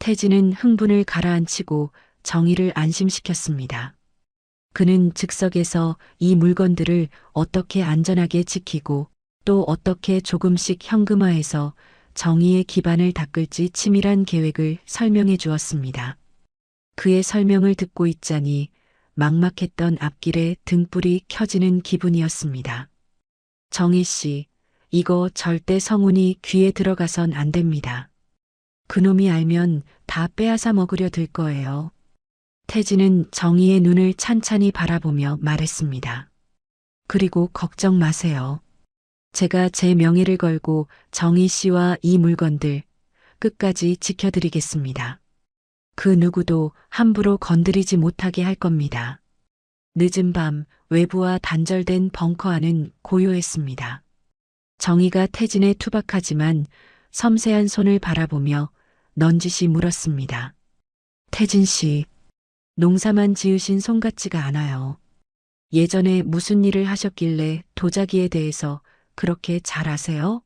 태진은 흥분을 가라앉히고 정희를 안심시켰습니다. 그는 즉석에서 이 물건들을 어떻게 안전하게 지키고 또 어떻게 조금씩 현금화해서 정의의 기반을 닦을지 치밀한 계획을 설명해 주었습니다. 그의 설명을 듣고 있자니 막막했던 앞길에 등불이 켜지는 기분이었습니다. 정희 씨, 이거 절대 성운이 귀에 들어가선 안 됩니다. 그놈이 알면 다 빼앗아 먹으려 들 거예요. 태진은 정희의 눈을 찬찬히 바라보며 말했습니다. 그리고 걱정 마세요. 제가 제 명예를 걸고 정희 씨와 이 물건들 끝까지 지켜드리겠습니다. 그 누구도 함부로 건드리지 못하게 할 겁니다. 늦은 밤 외부와 단절된 벙커 안은 고요했습니다. 정희가 태진의 투박하지만 섬세한 손을 바라보며 넌지시 물었습니다. 태진 씨, 농사만 지으신 손 같지가 않아요. 예전에 무슨 일을 하셨길래 도자기에 대해서 그렇게 잘 아세요?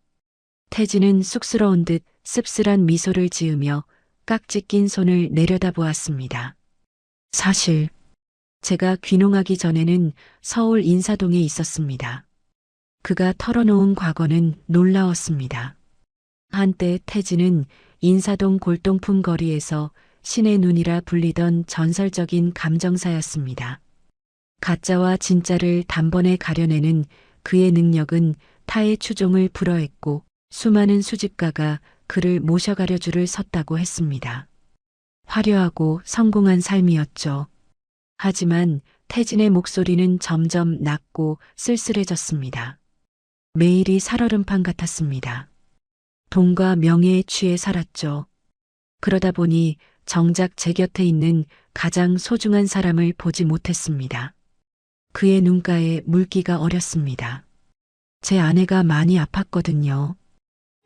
태진은 쑥스러운 듯 씁쓸한 미소를 지으며 깍지 낀 손을 내려다보았습니다. 사실 제가 귀농하기 전에는 서울 인사동에 있었습니다. 그가 털어놓은 과거는 놀라웠습니다. 한때 태진은 인사동 골동품 거리에서 신의 눈이라 불리던 전설적인 감정사였습니다. 가짜와 진짜를 단번에 가려내는 그의 능력은 타의 추종을 불허했고 수많은 수집가가 그를 모셔가려 줄을 섰다고 했습니다. 화려하고 성공한 삶이었죠. 하지만 태진의 목소리는 점점 낮고 쓸쓸해졌습니다. 매일이 살얼음판 같았습니다. 돈과 명예에 취해 살았죠. 그러다 보니 정작 제 곁에 있는 가장 소중한 사람을 보지 못했습니다. 그의 눈가에 물기가 어렸습니다. 제 아내가 많이 아팠거든요.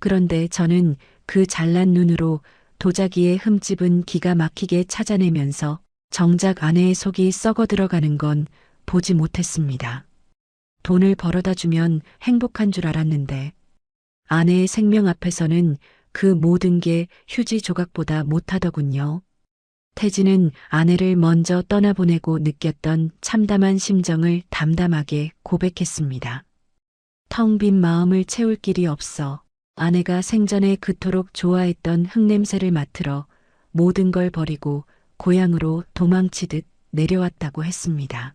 그런데 저는 그 잘난 눈으로 도자기의 흠집은 기가 막히게 찾아내면서 정작 아내의 속이 썩어 들어가는 건 보지 못했습니다. 돈을 벌어다 주면 행복한 줄 알았는데 아내의 생명 앞에서는 그 모든 게 휴지 조각보다 못하더군요. 태진은 아내를 먼저 떠나보내고 느꼈던 참담한 심정을 담담하게 고백했습니다. 텅 빈 마음을 채울 길이 없어 아내가 생전에 그토록 좋아했던 흙냄새를 맡으러 모든 걸 버리고 고향으로 도망치듯 내려왔다고 했습니다.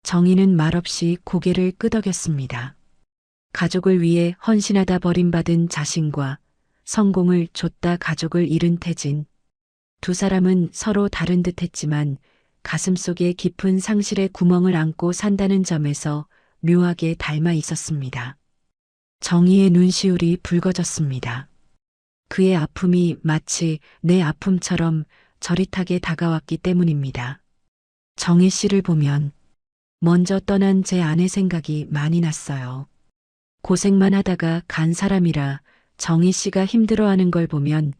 정희는 말없이 고개를 끄덕였습니다. 가족을 위해 헌신하다 버림받은 자신과 성공을 줬다 가족을 잃은 태진. 두 사람은 서로 다른 듯 했지만 가슴속에 깊은 상실의 구멍을 안고 산다는 점에서 묘하게 닮아 있었습니다. 정희의 눈시울이 붉어졌습니다. 그의 아픔이 마치 내 아픔처럼 저릿하게 다가왔기 때문입니다. 정희 씨를 보면 먼저 떠난 제 아내 생각이 많이 났어요. 고생만 하다가 간 사람이라 정희 씨가 힘들어하는 걸 보면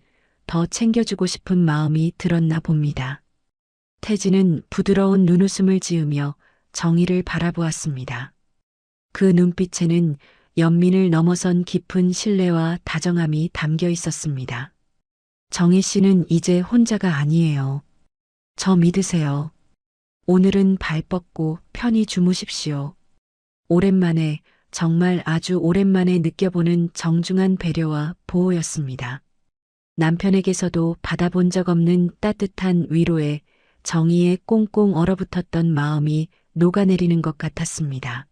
더 챙겨주고 싶은 마음이 들었나 봅니다. 태진은 부드러운 눈웃음을 지으며 정희를 바라보았습니다. 그 눈빛에는 연민을 넘어선 깊은 신뢰와 다정함이 담겨 있었습니다. 정희 씨는 이제 혼자가 아니에요. 저 믿으세요. 오늘은 발 뻗고 편히 주무십시오. 오랜만에, 정말 아주 오랜만에 느껴보는 정중한 배려와 보호였습니다. 남편에게서도 받아본 적 없는 따뜻한 위로에 정희의 꽁꽁 얼어붙었던 마음이 녹아내리는 것 같았습니다.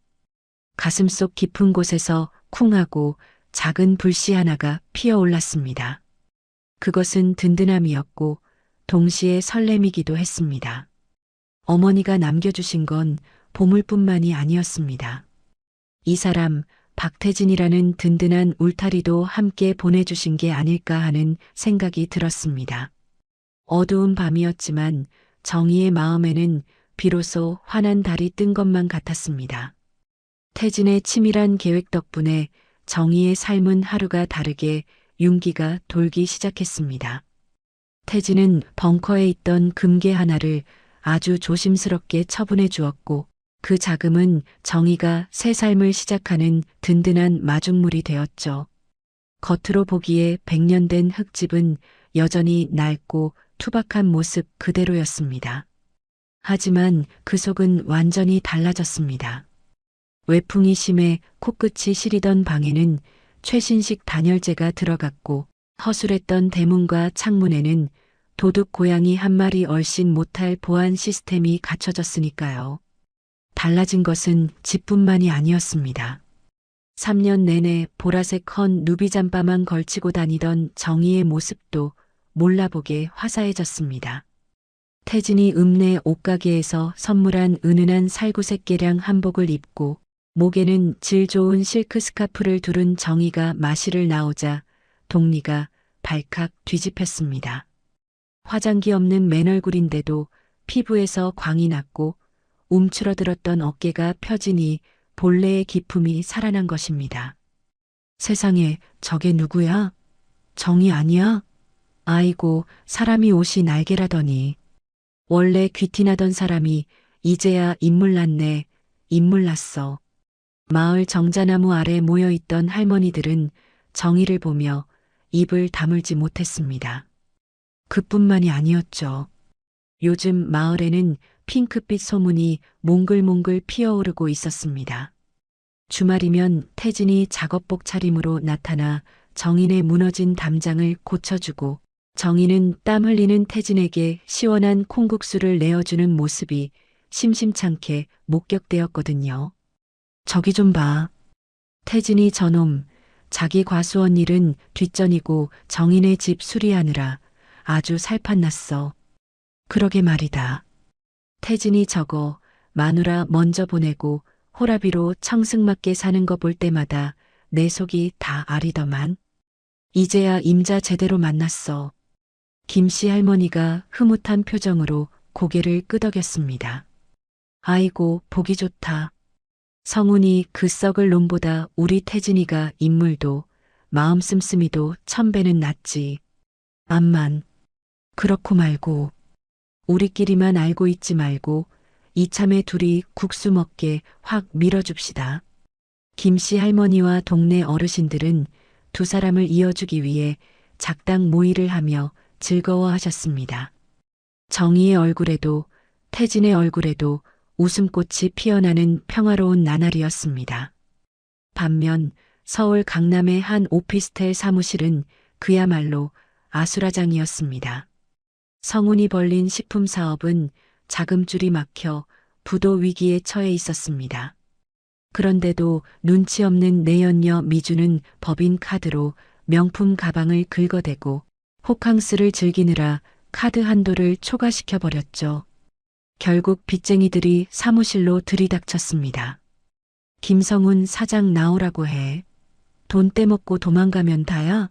가슴속 깊은 곳에서 쿵하고 작은 불씨 하나가 피어올랐습니다. 그것은 든든함이었고 동시에 설렘이기도 했습니다. 어머니가 남겨주신 건 보물뿐만이 아니었습니다. 이 사람 박태진이라는 든든한 울타리도 함께 보내주신 게 아닐까 하는 생각이 들었습니다. 어두운 밤이었지만 정희의 마음에는 비로소 환한 달이 뜬 것만 같았습니다. 태진의 치밀한 계획 덕분에 정희의 삶은 하루가 다르게 윤기가 돌기 시작했습니다. 태진은 벙커에 있던 금괴 하나를 아주 조심스럽게 처분해 주었고 그 자금은 정희가 새 삶을 시작하는 든든한 마중물이 되었죠. 겉으로 보기에 100년 된 흙집은 여전히 낡고 투박한 모습 그대로였습니다. 하지만 그 속은 완전히 달라졌습니다. 외풍이 심해 코끝이 시리던 방에는 최신식 단열재가 들어갔고 허술했던 대문과 창문에는 도둑 고양이 한 마리 얼씬 못할 보안 시스템이 갖춰졌으니까요. 달라진 것은 집뿐만이 아니었습니다. 3년 내내 보라색 헌 누비잠바만 걸치고 다니던 정희의 모습도 몰라보게 화사해졌습니다. 태진이 읍내 옷가게에서 선물한 은은한 살구색 개량 한복을 입고 목에는 질 좋은 실크 스카프를 두른 정희가 마실을 나오자 동리가 발칵 뒤집혔습니다. 화장기 없는 맨얼굴인데도 피부에서 광이 났고 움츠러들었던 어깨가 펴지니 본래의 기품이 살아난 것입니다. 세상에 저게 누구야? 정희 아니야? 아이고 사람이 옷이 날개라더니 원래 귀티나던 사람이 이제야 인물 났네. 인물 났어. 마을 정자나무 아래 모여있던 할머니들은 정희를 보며 입을 다물지 못했습니다. 그뿐만이 아니었죠. 요즘 마을에는 핑크빛 소문이 몽글몽글 피어오르고 있었습니다. 주말이면 태진이 작업복 차림으로 나타나 정인의 무너진 담장을 고쳐주고 정인은 땀 흘리는 태진에게 시원한 콩국수를 내어주는 모습이 심심찮게 목격되었거든요. 저기 좀 봐. 태진이 저놈 자기 과수원 일은 뒷전이고 정인의 집 수리하느라 아주 살판났어. 그러게 말이다. 태진이 저거 마누라 먼저 보내고 호라비로 청승맞게 사는 거 볼 때마다 내 속이 다 아리더만. 이제야 임자 제대로 만났어. 김씨 할머니가 흐뭇한 표정으로 고개를 끄덕였습니다. 아이고, 보기 좋다. 성훈이 그 썩을 놈보다 우리 태진이가 인물도 마음 씀씀이도 1000배는 낫지. 암만 그렇고 말고 우리끼리만 알고 있지 말고 이참에 둘이 국수 먹게 확 밀어줍시다. 김씨 할머니와 동네 어르신들은 두 사람을 이어주기 위해 작당 모의를 하며 즐거워하셨습니다. 정희의 얼굴에도 태진의 얼굴에도 웃음꽃이 피어나는 평화로운 나날이었습니다. 반면 서울 강남의 한 오피스텔 사무실은 그야말로 아수라장이었습니다. 성훈이 벌린 식품 사업은 자금줄이 막혀 부도 위기에 처해 있었습니다. 그런데도 눈치 없는 내연녀 미주는 법인 카드로 명품 가방을 긁어대고 호캉스를 즐기느라 카드 한도를 초과시켜 버렸죠. 결국 빚쟁이들이 사무실로 들이닥쳤습니다. 김성훈 사장 나오라고 해. 돈 떼먹고 도망가면 다야.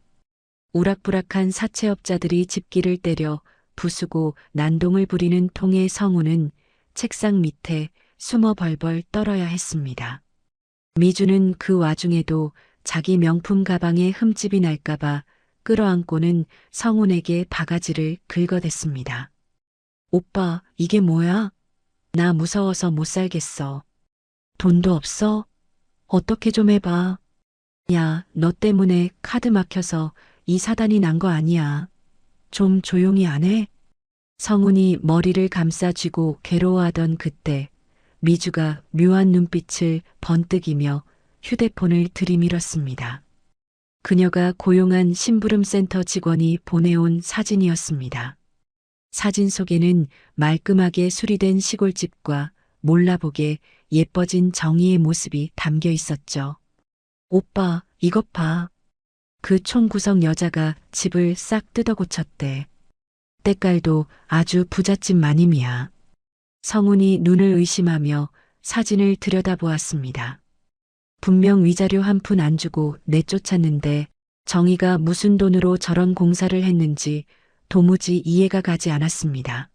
우락부락한 사채업자들이 집기를 때려 부수고 난동을 부리는 통의 성훈은 책상 밑에 숨어 벌벌 떨어야 했습니다. 미주는 그 와중에도 자기 명품 가방에 흠집이 날까봐 끌어안고는 성훈에게 바가지를 긁어댔습니다. 오빠, 이게 뭐야? 나 무서워서 못 살겠어. 돈도 없어? 어떻게 좀 해봐. 야, 너 때문에 카드 막혀서 이 사단이 난 거 아니야. 좀 조용히 안 해? 성훈이 머리를 감싸쥐고 괴로워하던 그때 미주가 묘한 눈빛을 번뜩이며 휴대폰을 들이밀었습니다. 그녀가 고용한 심부름센터 직원이 보내온 사진이었습니다. 사진 속에는 말끔하게 수리된 시골집과 몰라보게 예뻐진 정희의 모습이 담겨 있었죠. 오빠, 이것 봐. 그 총구석 여자가 집을 싹 뜯어고쳤대. 때깔도 아주 부잣집 마님이야. 성훈이 눈을 의심하며 사진을 들여다보았습니다. 분명 위자료 한 푼 안 주고 내쫓았는데 정희가 무슨 돈으로 저런 공사를 했는지 도무지 이해가 가지 않았습니다.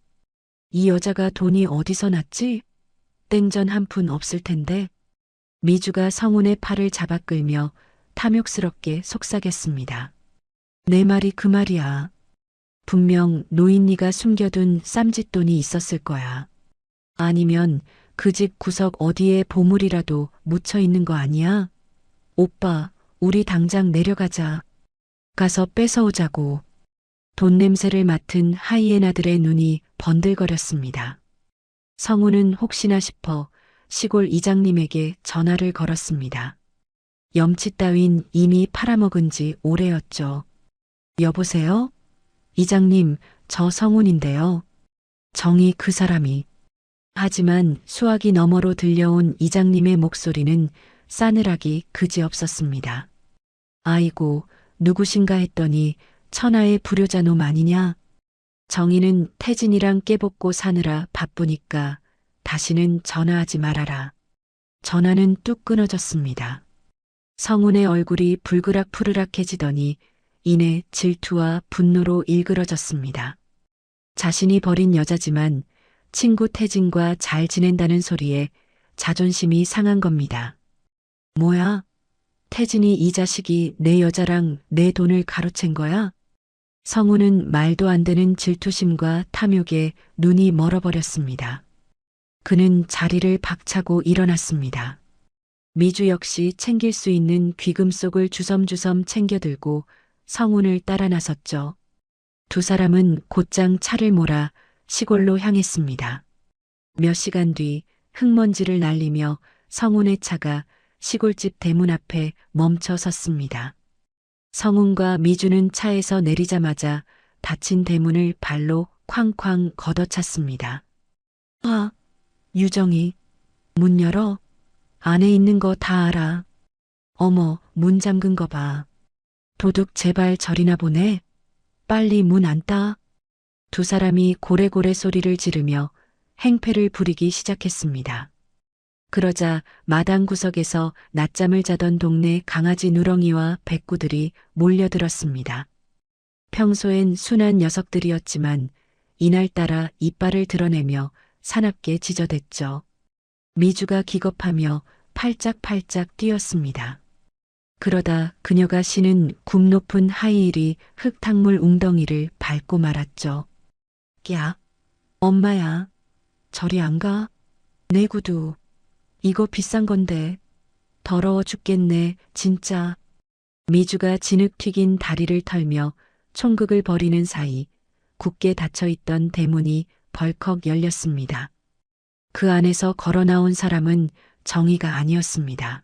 이 여자가 돈이 어디서 났지? 땡전 한 푼 없을 텐데. 미주가 성훈의 팔을 잡아 끌며 탐욕스럽게 속삭였습니다. 내 말이 그 말이야. 분명 노인네가 숨겨둔 쌈짓돈이 있었을 거야. 아니면 그 집 구석 어디에 보물이라도 묻혀 있는 거 아니야? 오빠, 우리 당장 내려가자. 가서 뺏어오자고. 돈 냄새를 맡은 하이에나들의 눈이 번들거렸습니다. 성훈은 혹시나 싶어 시골 이장님에게 전화를 걸었습니다. 염치 따윈 이미 팔아먹은 지 오래였죠. 여보세요? 이장님, 저 성훈인데요. 정희 그 사람이. 하지만 수화기 너머로 들려온 이장님의 목소리는 싸늘하기 그지없었습니다. 아이고, 누구신가 했더니 천하의 불효자놈 아니냐? 정희는 태진이랑 깨볶고 사느라 바쁘니까 다시는 전화하지 말아라. 전화는 뚝 끊어졌습니다. 성훈의 얼굴이 불그락 푸르락해지더니 이내 질투와 분노로 일그러졌습니다. 자신이 버린 여자지만 친구 태진과 잘 지낸다는 소리에 자존심이 상한 겁니다. 뭐야? 태진이 이 자식이 내 여자랑 내 돈을 가로챈 거야? 성훈은 말도 안 되는 질투심과 탐욕에 눈이 멀어버렸습니다. 그는 자리를 박차고 일어났습니다. 미주 역시 챙길 수 있는 귀금속을 주섬주섬 챙겨들고 성훈을 따라 나섰죠. 두 사람은 곧장 차를 몰아 시골로 향했습니다. 몇 시간 뒤 흙먼지를 날리며 성훈의 차가 시골집 대문 앞에 멈춰 섰습니다. 성훈과 미주는 차에서 내리자마자 닫힌 대문을 발로 쾅쾅 걷어찼습니다. 아, 유정이, 문 열어. 안에 있는 거 다 알아. 어머, 문 잠근 거 봐. 도둑 제발 저리나 보네. 빨리 문 안 따. 두 사람이 고래고래 소리를 지르며 행패를 부리기 시작했습니다. 그러자 마당 구석에서 낮잠을 자던 동네 강아지 누렁이와 백구들이 몰려들었습니다. 평소엔 순한 녀석들이었지만 이날따라 이빨을 드러내며 사납게 지저댔죠. 미주가 기겁하며 팔짝팔짝 뛰었습니다. 그러다 그녀가 신은 굽 높은 하이힐이 흙탕물 웅덩이를 밟고 말았죠. 야, 엄마야, 저리 안 가? 내 구두. 이거 비싼 건데. 더러워 죽겠네, 진짜. 미주가 진흙 튀긴 다리를 털며 총극을 벌이는 사이 굳게 닫혀있던 대문이 벌컥 열렸습니다. 그 안에서 걸어 나온 사람은 정의가 아니었습니다.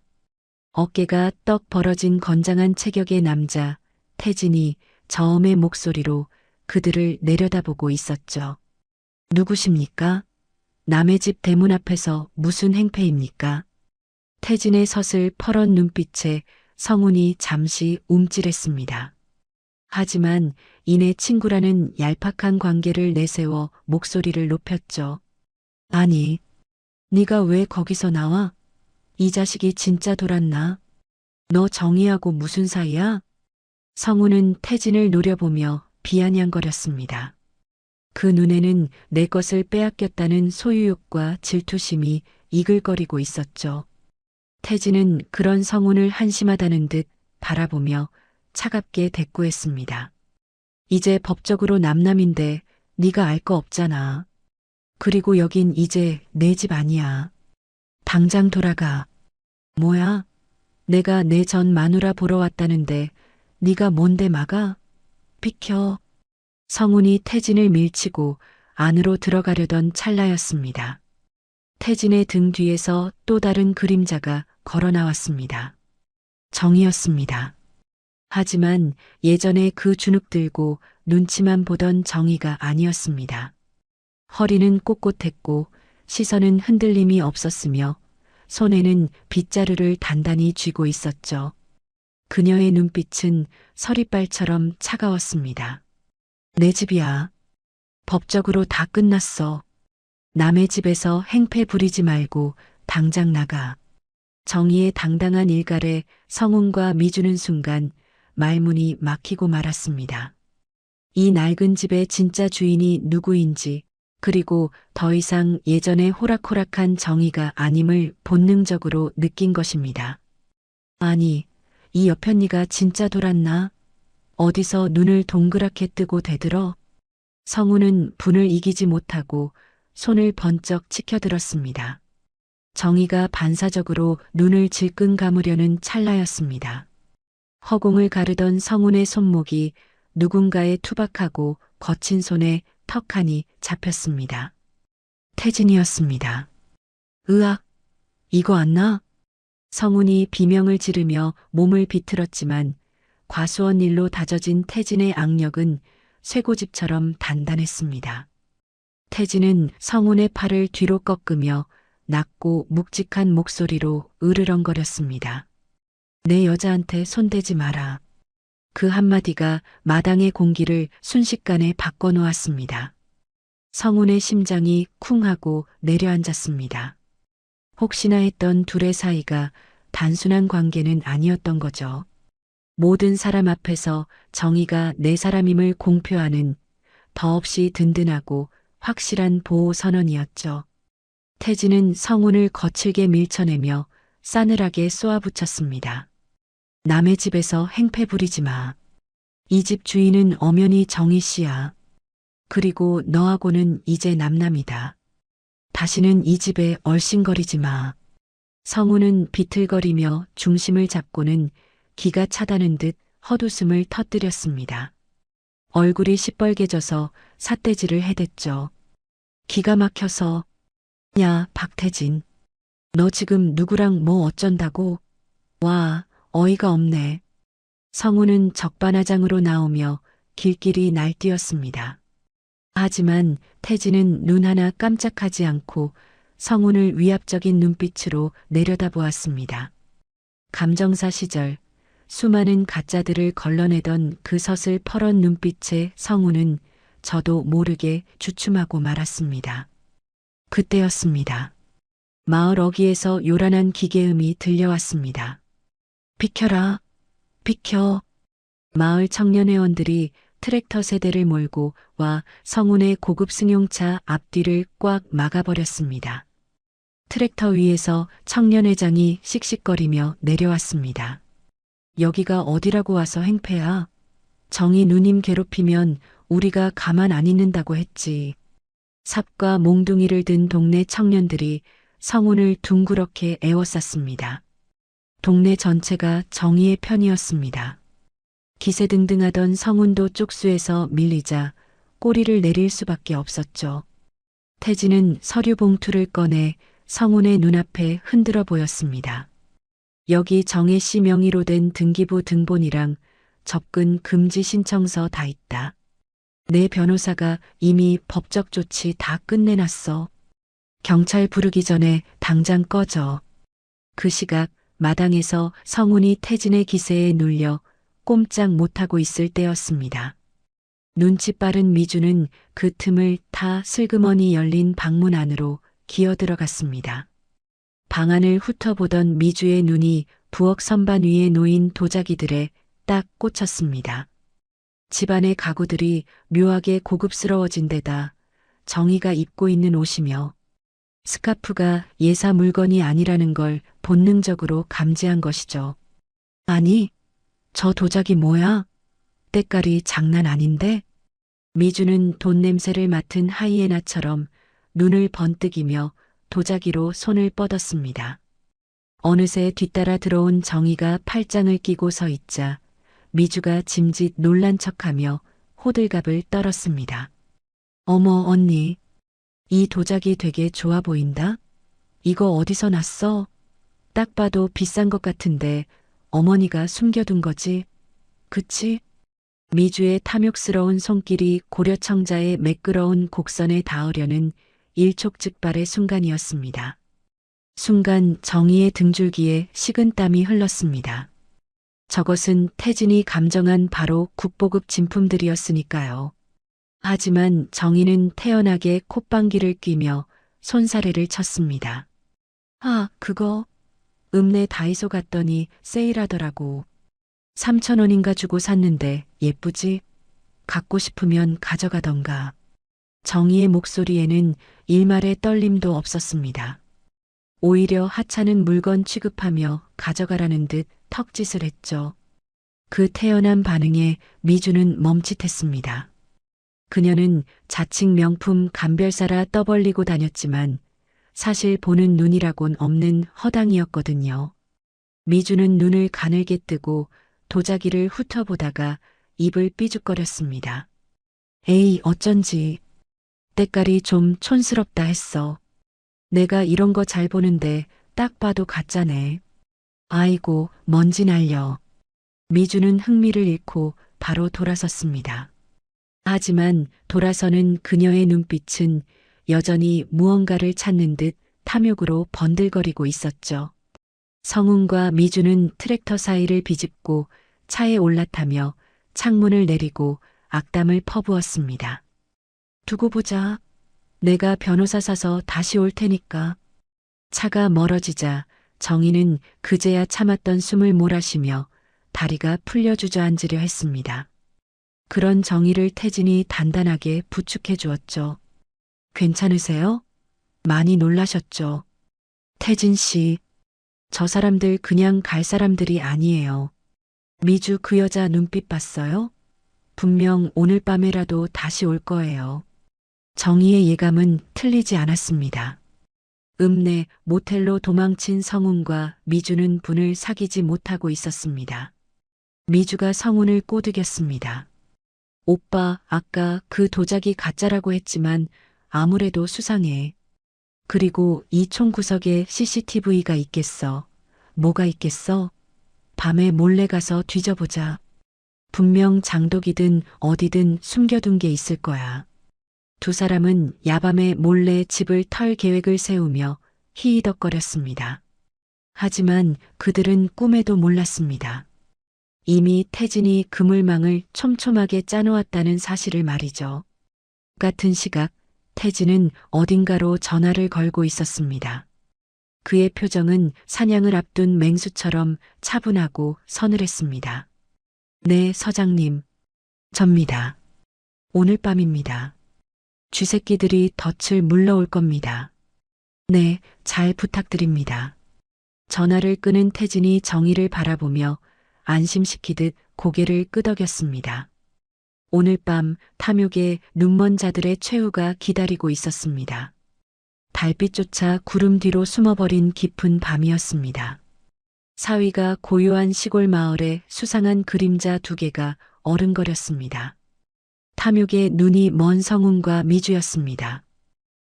어깨가 떡 벌어진 건장한 체격의 남자, 태진이 저음의 목소리로 그들을 내려다보고 있었죠. 누구십니까? 남의 집 대문 앞에서 무슨 행패입니까? 태진의 서슬 퍼런 눈빛에 성훈이 잠시 움찔했습니다. 하지만 이내 친구라는 얄팍한 관계를 내세워 목소리를 높였죠. 아니, 네가 왜 거기서 나와? 이 자식이 진짜 돌았나? 너 정의하고 무슨 사이야? 성훈은 태진을 노려보며 비아냥거렸습니다. 그 눈에는 내 것을 빼앗겼다는 소유욕과 질투심이 이글거리고 있었죠. 태진은 그런 성훈을 한심하다는 듯 바라보며 차갑게 대꾸했습니다. 이제 법적으로 남남인데 네가 알 거 없잖아. 그리고 여긴 이제 내 집 아니야. 당장 돌아가. 뭐야? 내가 내 전 마누라 보러 왔다는데 네가 뭔데 막아? 비켜. 성훈이 태진을 밀치고 안으로 들어가려던 찰나였습니다. 태진의 등 뒤에서 또 다른 그림자가 걸어 나왔습니다. 정이었습니다. 하지만 예전에 그 주눅 들고 눈치만 보던 정의가 아니었습니다. 허리는 꼿꼿했고 시선은 흔들림이 없었으며 손에는 빗자루를 단단히 쥐고 있었죠. 그녀의 눈빛은 서리빨처럼 차가웠습니다. 내 집이야. 법적으로 다 끝났어. 남의 집에서 행패 부리지 말고 당장 나가. 정의의 당당한 일갈에 성훈과 미주는 순간 말문이 막히고 말았습니다. 이 낡은 집의 진짜 주인이 누구인지, 그리고 더 이상 예전의 호락호락한 정의가 아님을 본능적으로 느낀 것입니다. 아니, 이 여편니가 진짜 돌았나? 어디서 눈을 동그랗게 뜨고 대들어? 성훈은 분을 이기지 못하고 손을 번쩍 치켜들었습니다. 정의가 반사적으로 눈을 질끈 감으려는 찰나였습니다. 허공을 가르던 성훈의 손목이 누군가의 투박하고 거친 손에 턱하니 잡혔습니다. 태진이었습니다. 으악, 이거 안 나? 성훈이 비명을 지르며 몸을 비틀었지만 과수원 일로 다져진 태진의 악력은 쇠고집처럼 단단했습니다. 태진은 성훈의 팔을 뒤로 꺾으며 낮고 묵직한 목소리로 으르렁거렸습니다. 내 여자한테 손대지 마라. 그 한마디가 마당의 공기를 순식간에 바꿔놓았습니다. 성훈의 심장이 쿵 하고 내려앉았습니다. 혹시나 했던 둘의 사이가 단순한 관계는 아니었던 거죠. 모든 사람 앞에서 정의가 내 사람임을 공표하는 더없이 든든하고 확실한 보호 선언이었죠. 태진은 성훈을 거칠게 밀쳐내며 싸늘하게 쏘아붙였습니다. 남의 집에서 행패 부리지 마. 이 집 주인은 엄연히 정희 씨야. 그리고 너하고는 이제 남남이다. 다시는 이 집에 얼씬거리지 마. 성훈은 비틀거리며 중심을 잡고는 기가 차다는 듯 헛웃음을 터뜨렸습니다. 얼굴이 시뻘개져서 삿대질을 해댔죠. 기가 막혀서. 야, 박태진. 너 지금 누구랑 뭐 어쩐다고? 와, 어이가 없네. 성훈은 적반하장으로 나오며 길길이 날뛰었습니다. 하지만 태진은 눈 하나 깜짝하지 않고 성훈을 위압적인 눈빛으로 내려다보았습니다. 감정사 시절 수많은 가짜들을 걸러내던 그 서슬 퍼런 눈빛에 성훈은 저도 모르게 주춤하고 말았습니다. 그때였습니다. 마을 어귀에서 요란한 기계음이 들려왔습니다. 비켜라, 비켜. 마을 청년회원들이 트랙터 세대를 몰고 와 성운의 고급 승용차 앞뒤를 꽉 막아버렸습니다. 트랙터 위에서 청년회장이 씩씩거리며 내려왔습니다. 여기가 어디라고 와서 행패야? 정희 누님 괴롭히면 우리가 가만 안 있는다고 했지. 삽과 몽둥이를 든 동네 청년들이 성운을 둥그렇게 에워쌌습니다. 동네 전체가 정희의 편이었습니다. 기세등등하던 성운도 쪽수에서 밀리자 꼬리를 내릴 수밖에 없었죠. 태진은 서류 봉투를 꺼내 성운의 눈앞에 흔들어 보였습니다. 여기 정혜 씨 명의로 된 등기부 등본이랑 접근 금지 신청서 다 있다. 내 변호사가 이미 법적 조치 다 끝내놨어. 경찰 부르기 전에 당장 꺼져. 그 시각 마당에서 성운이 태진의 기세에 눌려 꼼짝 못하고 있을 때였습니다. 눈치 빠른 미주는 그 틈을 타 슬그머니 열린 방문 안으로 기어들어갔습니다. 방 안을 훑어보던 미주의 눈이 부엌 선반 위에 놓인 도자기들에 딱 꽂혔습니다. 집안의 가구들이 묘하게 고급스러워진 데다 정희가 입고 있는 옷이며 스카프가 예사 물건이 아니라는 걸 본능적으로 감지한 것이죠. 아니, 저 도자기 뭐야? 때깔이 장난 아닌데? 미주는 돈 냄새를 맡은 하이에나처럼 눈을 번뜩이며 도자기로 손을 뻗었습니다. 어느새 뒤따라 들어온 정희가 팔짱을 끼고 서 있자 미주가 짐짓 놀란 척하며 호들갑을 떨었습니다. 어머 언니, 이 도자기 되게 좋아 보인다? 이거 어디서 났어? 딱 봐도 비싼 것 같은데 어머니가 숨겨둔 거지? 그치? 미주의 탐욕스러운 손길이 고려청자의 매끄러운 곡선에 닿으려는 일촉즉발의 순간이었습니다. 순간 정희의 등줄기에 식은땀이 흘렀습니다. 저것은 태진이 감정한 바로 국보급 진품들이었으니까요. 하지만 정희는 태연하게 콧방귀를 뀌며 손사래를 쳤습니다. 아, 그거 읍내 다이소 갔더니 세일하더라고. 3,000원인가 주고 샀는데 예쁘지? 갖고 싶으면 가져가던가. 정희의 목소리에는 일말의 떨림도 없었습니다. 오히려 하찮은 물건 취급하며 가져가라는 듯 턱짓을 했죠. 그 태연한 반응에 미주는 멈칫했습니다. 그녀는 자칭 명품 감별사라 떠벌리고 다녔지만 사실 보는 눈이라곤 없는 허당이었거든요. 미주는 눈을 가늘게 뜨고 도자기를 훑어보다가 입을 삐죽거렸습니다. 에이, 어쩐지 때깔이 좀 촌스럽다 했어. 내가 이런 거 잘 보는데 딱 봐도 가짜네. 아이고, 먼지 날려. 미주는 흥미를 잃고 바로 돌아섰습니다. 하지만 돌아서는 그녀의 눈빛은 여전히 무언가를 찾는 듯 탐욕으로 번들거리고 있었죠. 성운과 미주는 트랙터 사이를 비집고 차에 올라타며 창문을 내리고 악담을 퍼부었습니다. 두고 보자. 내가 변호사 사서 다시 올 테니까. 차가 멀어지자 정희는 그제야 참았던 숨을 몰아쉬며 다리가 풀려 주저앉으려 했습니다. 그런 정희를 태진이 단단하게 부축해 주었죠. 괜찮으세요? 많이 놀라셨죠? 태진 씨, 저 사람들 그냥 갈 사람들이 아니에요. 미주 그 여자 눈빛 봤어요? 분명 오늘 밤에라도 다시 올 거예요. 정희의 예감은 틀리지 않았습니다. 읍내 모텔로 도망친 성운과 미주는 분을 사귀지 못하고 있었습니다. 미주가 성운을 꼬드겼습니다. 오빠, 아까 그 도자기 가짜라고 했지만 아무래도 수상해. 그리고 이 총 구석에 CCTV가 있겠어. 뭐가 있겠어? 밤에 몰래 가서 뒤져보자. 분명 장독이든 어디든 숨겨둔 게 있을 거야. 두 사람은 야밤에 몰래 집을 털 계획을 세우며 히히덕거렸습니다. 하지만 그들은 꿈에도 몰랐습니다. 이미 태진이 그물망을 촘촘하게 짜놓았다는 사실을 말이죠. 같은 시각 태진은 어딘가로 전화를 걸고 있었습니다. 그의 표정은 사냥을 앞둔 맹수처럼 차분하고 서늘했습니다. 네, 서장님. 접니다. 오늘 밤입니다. 쥐새끼들이 덫을 물러올 겁니다. 네, 잘 부탁드립니다. 전화를 끊은 태진이 정희를 바라보며 안심시키듯 고개를 끄덕였습니다. 오늘 밤 탐욕에 눈먼 자들의 최후가 기다리고 있었습니다. 달빛조차 구름 뒤로 숨어버린 깊은 밤이었습니다. 사위가 고요한 시골 마을에 수상한 그림자 두 개가 어른거렸습니다. 탐욕의 눈이 먼 성훈과 미주였습니다.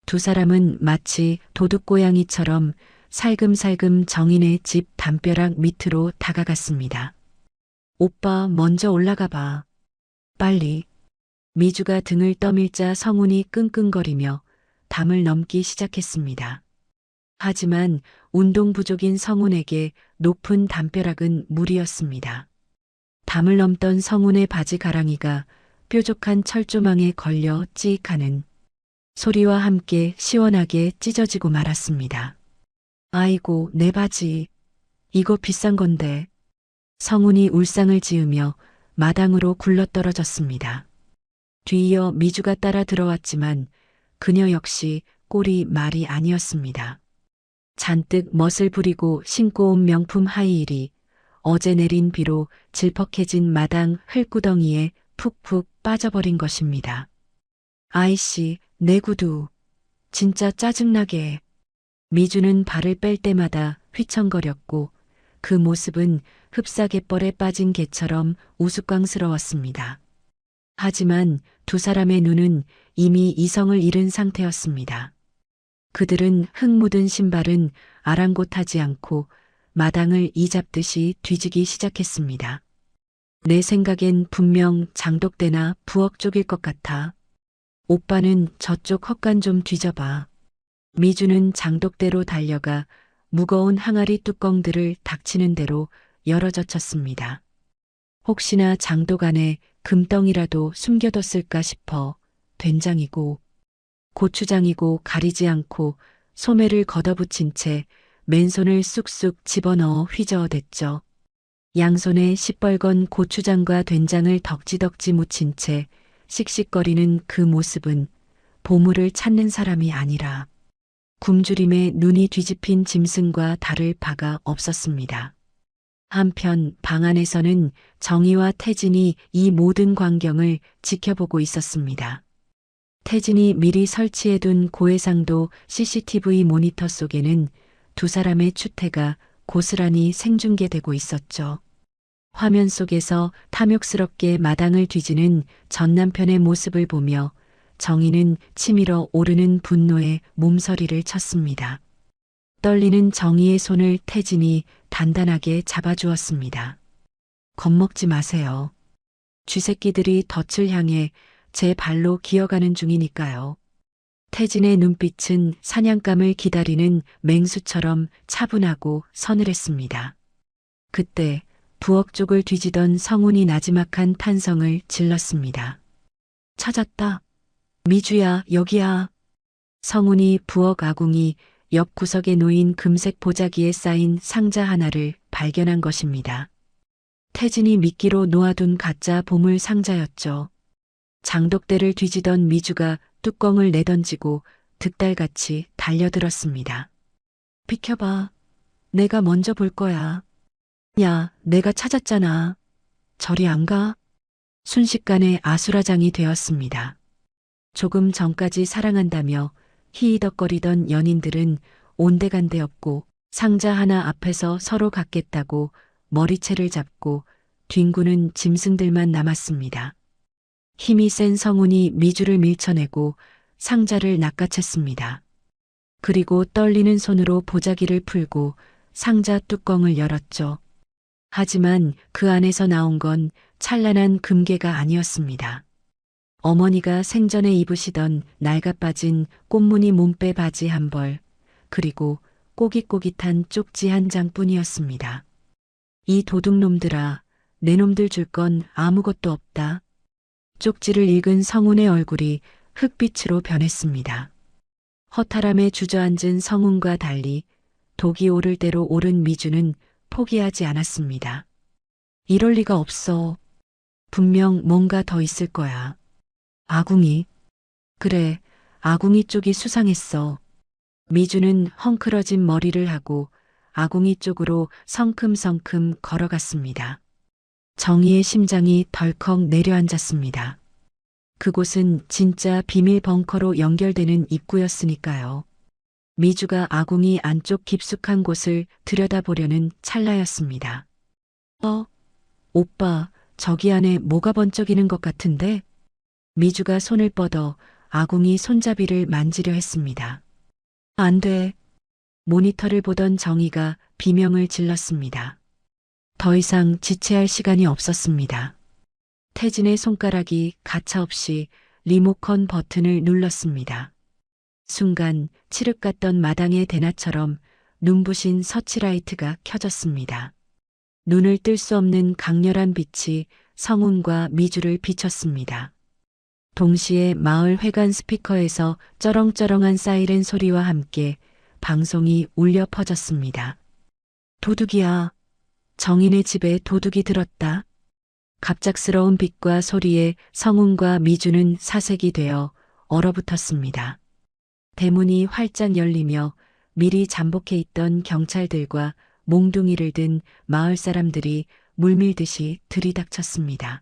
두 사람은 마치 도둑고양이처럼 살금살금 정인의 집 담벼락 밑으로 다가갔습니다. 오빠 먼저 올라가 봐. 빨리. 미주가 등을 떠밀자 성훈이 끙끙거리며 담을 넘기 시작했습니다. 하지만 운동 부족인 성훈에게 높은 담벼락은 무리였습니다. 담을 넘던 성훈의 바지 가랑이가 뾰족한 철조망에 걸려 찌익하는 소리와 함께 시원하게 찢어지고 말았습니다. 아이고, 내 바지. 이거 비싼 건데. 성훈이 울상을 지으며 마당으로 굴러떨어졌습니다. 뒤이어 미주가 따라 들어왔지만 그녀 역시 꼴이 말이 아니었습니다. 잔뜩 멋을 부리고 신고 온 명품 하이힐이 어제 내린 비로 질퍽해진 마당 흙구덩이에 푹푹 빠져버린 것입니다. 아이씨, 내 구두. 진짜 짜증나게. 미주는 발을 뺄 때마다 휘청거렸고 그 모습은 흡사갯벌에 빠진 개처럼 우스꽝스러웠습니다. 하지만 두 사람의 눈은 이미 이성을 잃은 상태였습니다. 그들은 흙 묻은 신발은 아랑곳하지 않고 마당을 이잡듯이 뒤지기 시작했습니다. 내 생각엔 분명 장독대나 부엌 쪽일 것 같아. 오빠는 저쪽 헛간 좀 뒤져봐. 미주는 장독대로 달려가 무거운 항아리 뚜껑들을 닥치는 대로 열어젖혔습니다. 혹시나 장독 안에 금덩이라도 숨겨뒀을까 싶어 된장이고 고추장이고 가리지 않고 소매를 걷어붙인 채 맨손을 쑥쑥 집어넣어 휘저어댔죠. 양손에 시뻘건 고추장과 된장을 덕지덕지 묻힌 채 씩씩거리는 그 모습은 보물을 찾는 사람이 아니라 굶주림에 눈이 뒤집힌 짐승과 다를 바가 없었습니다. 한편 방 안에서는 정희와 태진이 이 모든 광경을 지켜보고 있었습니다. 태진이 미리 설치해둔 고해상도 CCTV 모니터 속에는 두 사람의 추태가 고스란히 생중계되고 있었죠. 화면 속에서 탐욕스럽게 마당을 뒤지는 전 남편의 모습을 보며 정희는 치밀어 오르는 분노에 몸서리를 쳤습니다. 떨리는 정희의 손을 태진이 단단하게 잡아주었습니다. 겁먹지 마세요. 쥐새끼들이 덫을 향해 제 발로 기어가는 중이니까요. 태진의 눈빛은 사냥감을 기다리는 맹수처럼 차분하고 서늘했습니다. 그때 부엌 쪽을 뒤지던 성훈이 나지막한 탄성을 질렀습니다. 찾았다. 미주야, 여기야. 성훈이 부엌 아궁이 옆 구석에 놓인 금색 보자기에 쌓인 상자 하나를 발견한 것입니다. 태진이 미끼로 놓아둔 가짜 보물 상자였죠. 장독대를 뒤지던 미주가 뚜껑을 내던지고 득달같이 달려들었습니다. 비켜봐. 내가 먼저 볼 거야. 야, 내가 찾았잖아. 저리 안 가? 순식간에 아수라장이 되었습니다. 조금 전까지 사랑한다며 히히덕거리던 연인들은 온데간데 없고 상자 하나 앞에서 서로 갖겠다고 머리채를 잡고 뒹구는 짐승들만 남았습니다. 힘이 센 성훈이 미주를 밀쳐내고 상자를 낚아챘습니다. 그리고 떨리는 손으로 보자기를 풀고 상자 뚜껑을 열었죠. 하지만 그 안에서 나온 건 찬란한 금괴가 아니었습니다. 어머니가 생전에 입으시던 낡아빠진 꽃무늬 몸빼 바지 한 벌, 그리고 꼬깃꼬깃한 쪽지 한 장뿐이었습니다. 이 도둑놈들아, 내 놈들 줄 건 아무것도 없다. 쪽지를 읽은 성훈의 얼굴이 흙빛으로 변했습니다. 허탈함에 주저앉은 성훈과 달리 독이 오를 대로 오른 미주는 포기하지 않았습니다. 이럴 리가 없어. 분명 뭔가 더 있을 거야. 아궁이. 그래, 아궁이 쪽이 수상했어. 미주는 헝클어진 머리를 하고 아궁이 쪽으로 성큼성큼 걸어갔습니다. 정희의 심장이 덜컥 내려앉았습니다. 그곳은 진짜 비밀 벙커로 연결되는 입구였으니까요. 미주가 아궁이 안쪽 깊숙한 곳을 들여다보려는 찰나였습니다. 오빠, 저기 안에 뭐가 번쩍이는 것 같은데? 미주가 손을 뻗어 아궁이 손잡이를 만지려 했습니다. 안 돼. 모니터를 보던 정희가 비명을 질렀습니다. 더 이상 지체할 시간이 없었습니다. 태진의 손가락이 가차없이 리모컨 버튼을 눌렀습니다. 순간 칠흑 같던 마당의 대낮처럼 눈부신 서치라이트가 켜졌습니다. 눈을 뜰 수 없는 강렬한 빛이 성운과 미주를 비췄습니다. 동시에 마을 회관 스피커에서 쩌렁쩌렁한 사이렌 소리와 함께 방송이 울려 퍼졌습니다. 도둑이야. 정인의 집에 도둑이 들었다. 갑작스러운 빛과 소리에 성운과 미주는 사색이 되어 얼어붙었습니다. 대문이 활짝 열리며 미리 잠복해 있던 경찰들과 몽둥이를 든 마을 사람들이 물밀듯이 들이닥쳤습니다.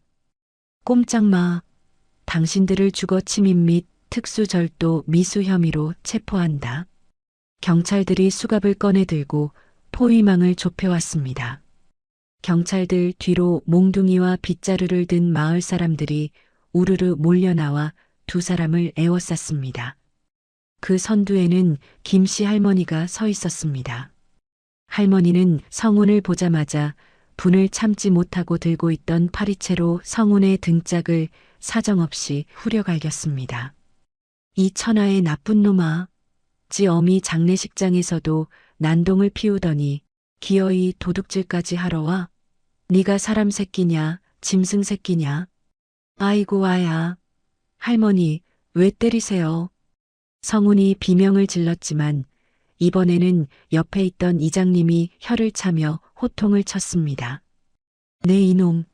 꼼짝 마. 당신들을 주거 침입 및 특수절도 미수 혐의로 체포한다. 경찰들이 수갑을 꺼내 들고 포위망을 좁혀왔습니다. 경찰들 뒤로 몽둥이와 빗자루를 든 마을 사람들이 우르르 몰려나와 두 사람을 에워쌌습니다. 그 선두에는 김씨 할머니가 서 있었습니다. 할머니는 성운을 보자마자 분을 참지 못하고 들고 있던 파리채로 성운의 등짝을 사정없이 후려갈겼습니다. 이 천하의 나쁜 놈아. 지 어미 장례식장에서도 난동을 피우더니 기어이 도둑질까지 하러 와. 네가 사람 새끼냐, 짐승 새끼냐. 아이고 아야. 할머니, 왜 때리세요? 성운이 비명을 질렀지만 이번에는 옆에 있던 이장님이 혀를 차며 호통을 쳤습니다. 내 이놈,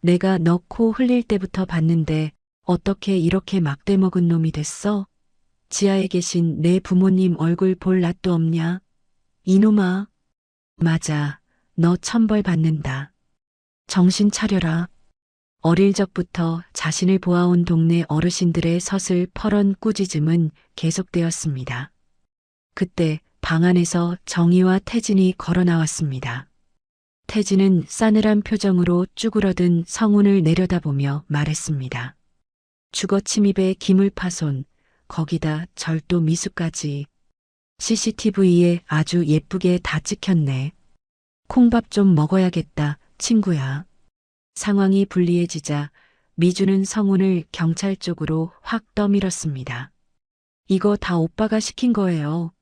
내가 너 코 흘릴 때부터 봤는데 어떻게 이렇게 막대 먹은 놈이 됐어? 지하에 계신 내 부모님 얼굴 볼 낯도 없냐? 이놈아. 맞아, 너 천벌 받는다. 정신 차려라. 어릴 적부터 자신을 보아온 동네 어르신들의 서슬 퍼런 꾸짖음은 계속되었습니다. 그때 방 안에서 정희와 태진이 걸어 나왔습니다. 태진은 싸늘한 표정으로 쭈그러든 성운을 내려다보며 말했습니다. 주거 침입에 기물 파손, 거기다 절도 미수까지. CCTV에 아주 예쁘게 다 찍혔네. 콩밥 좀 먹어야겠다, 친구야. 상황이 불리해지자 미주는 성운을 경찰 쪽으로 확 떠밀었습니다. 이거 다 오빠가 시킨 거예요.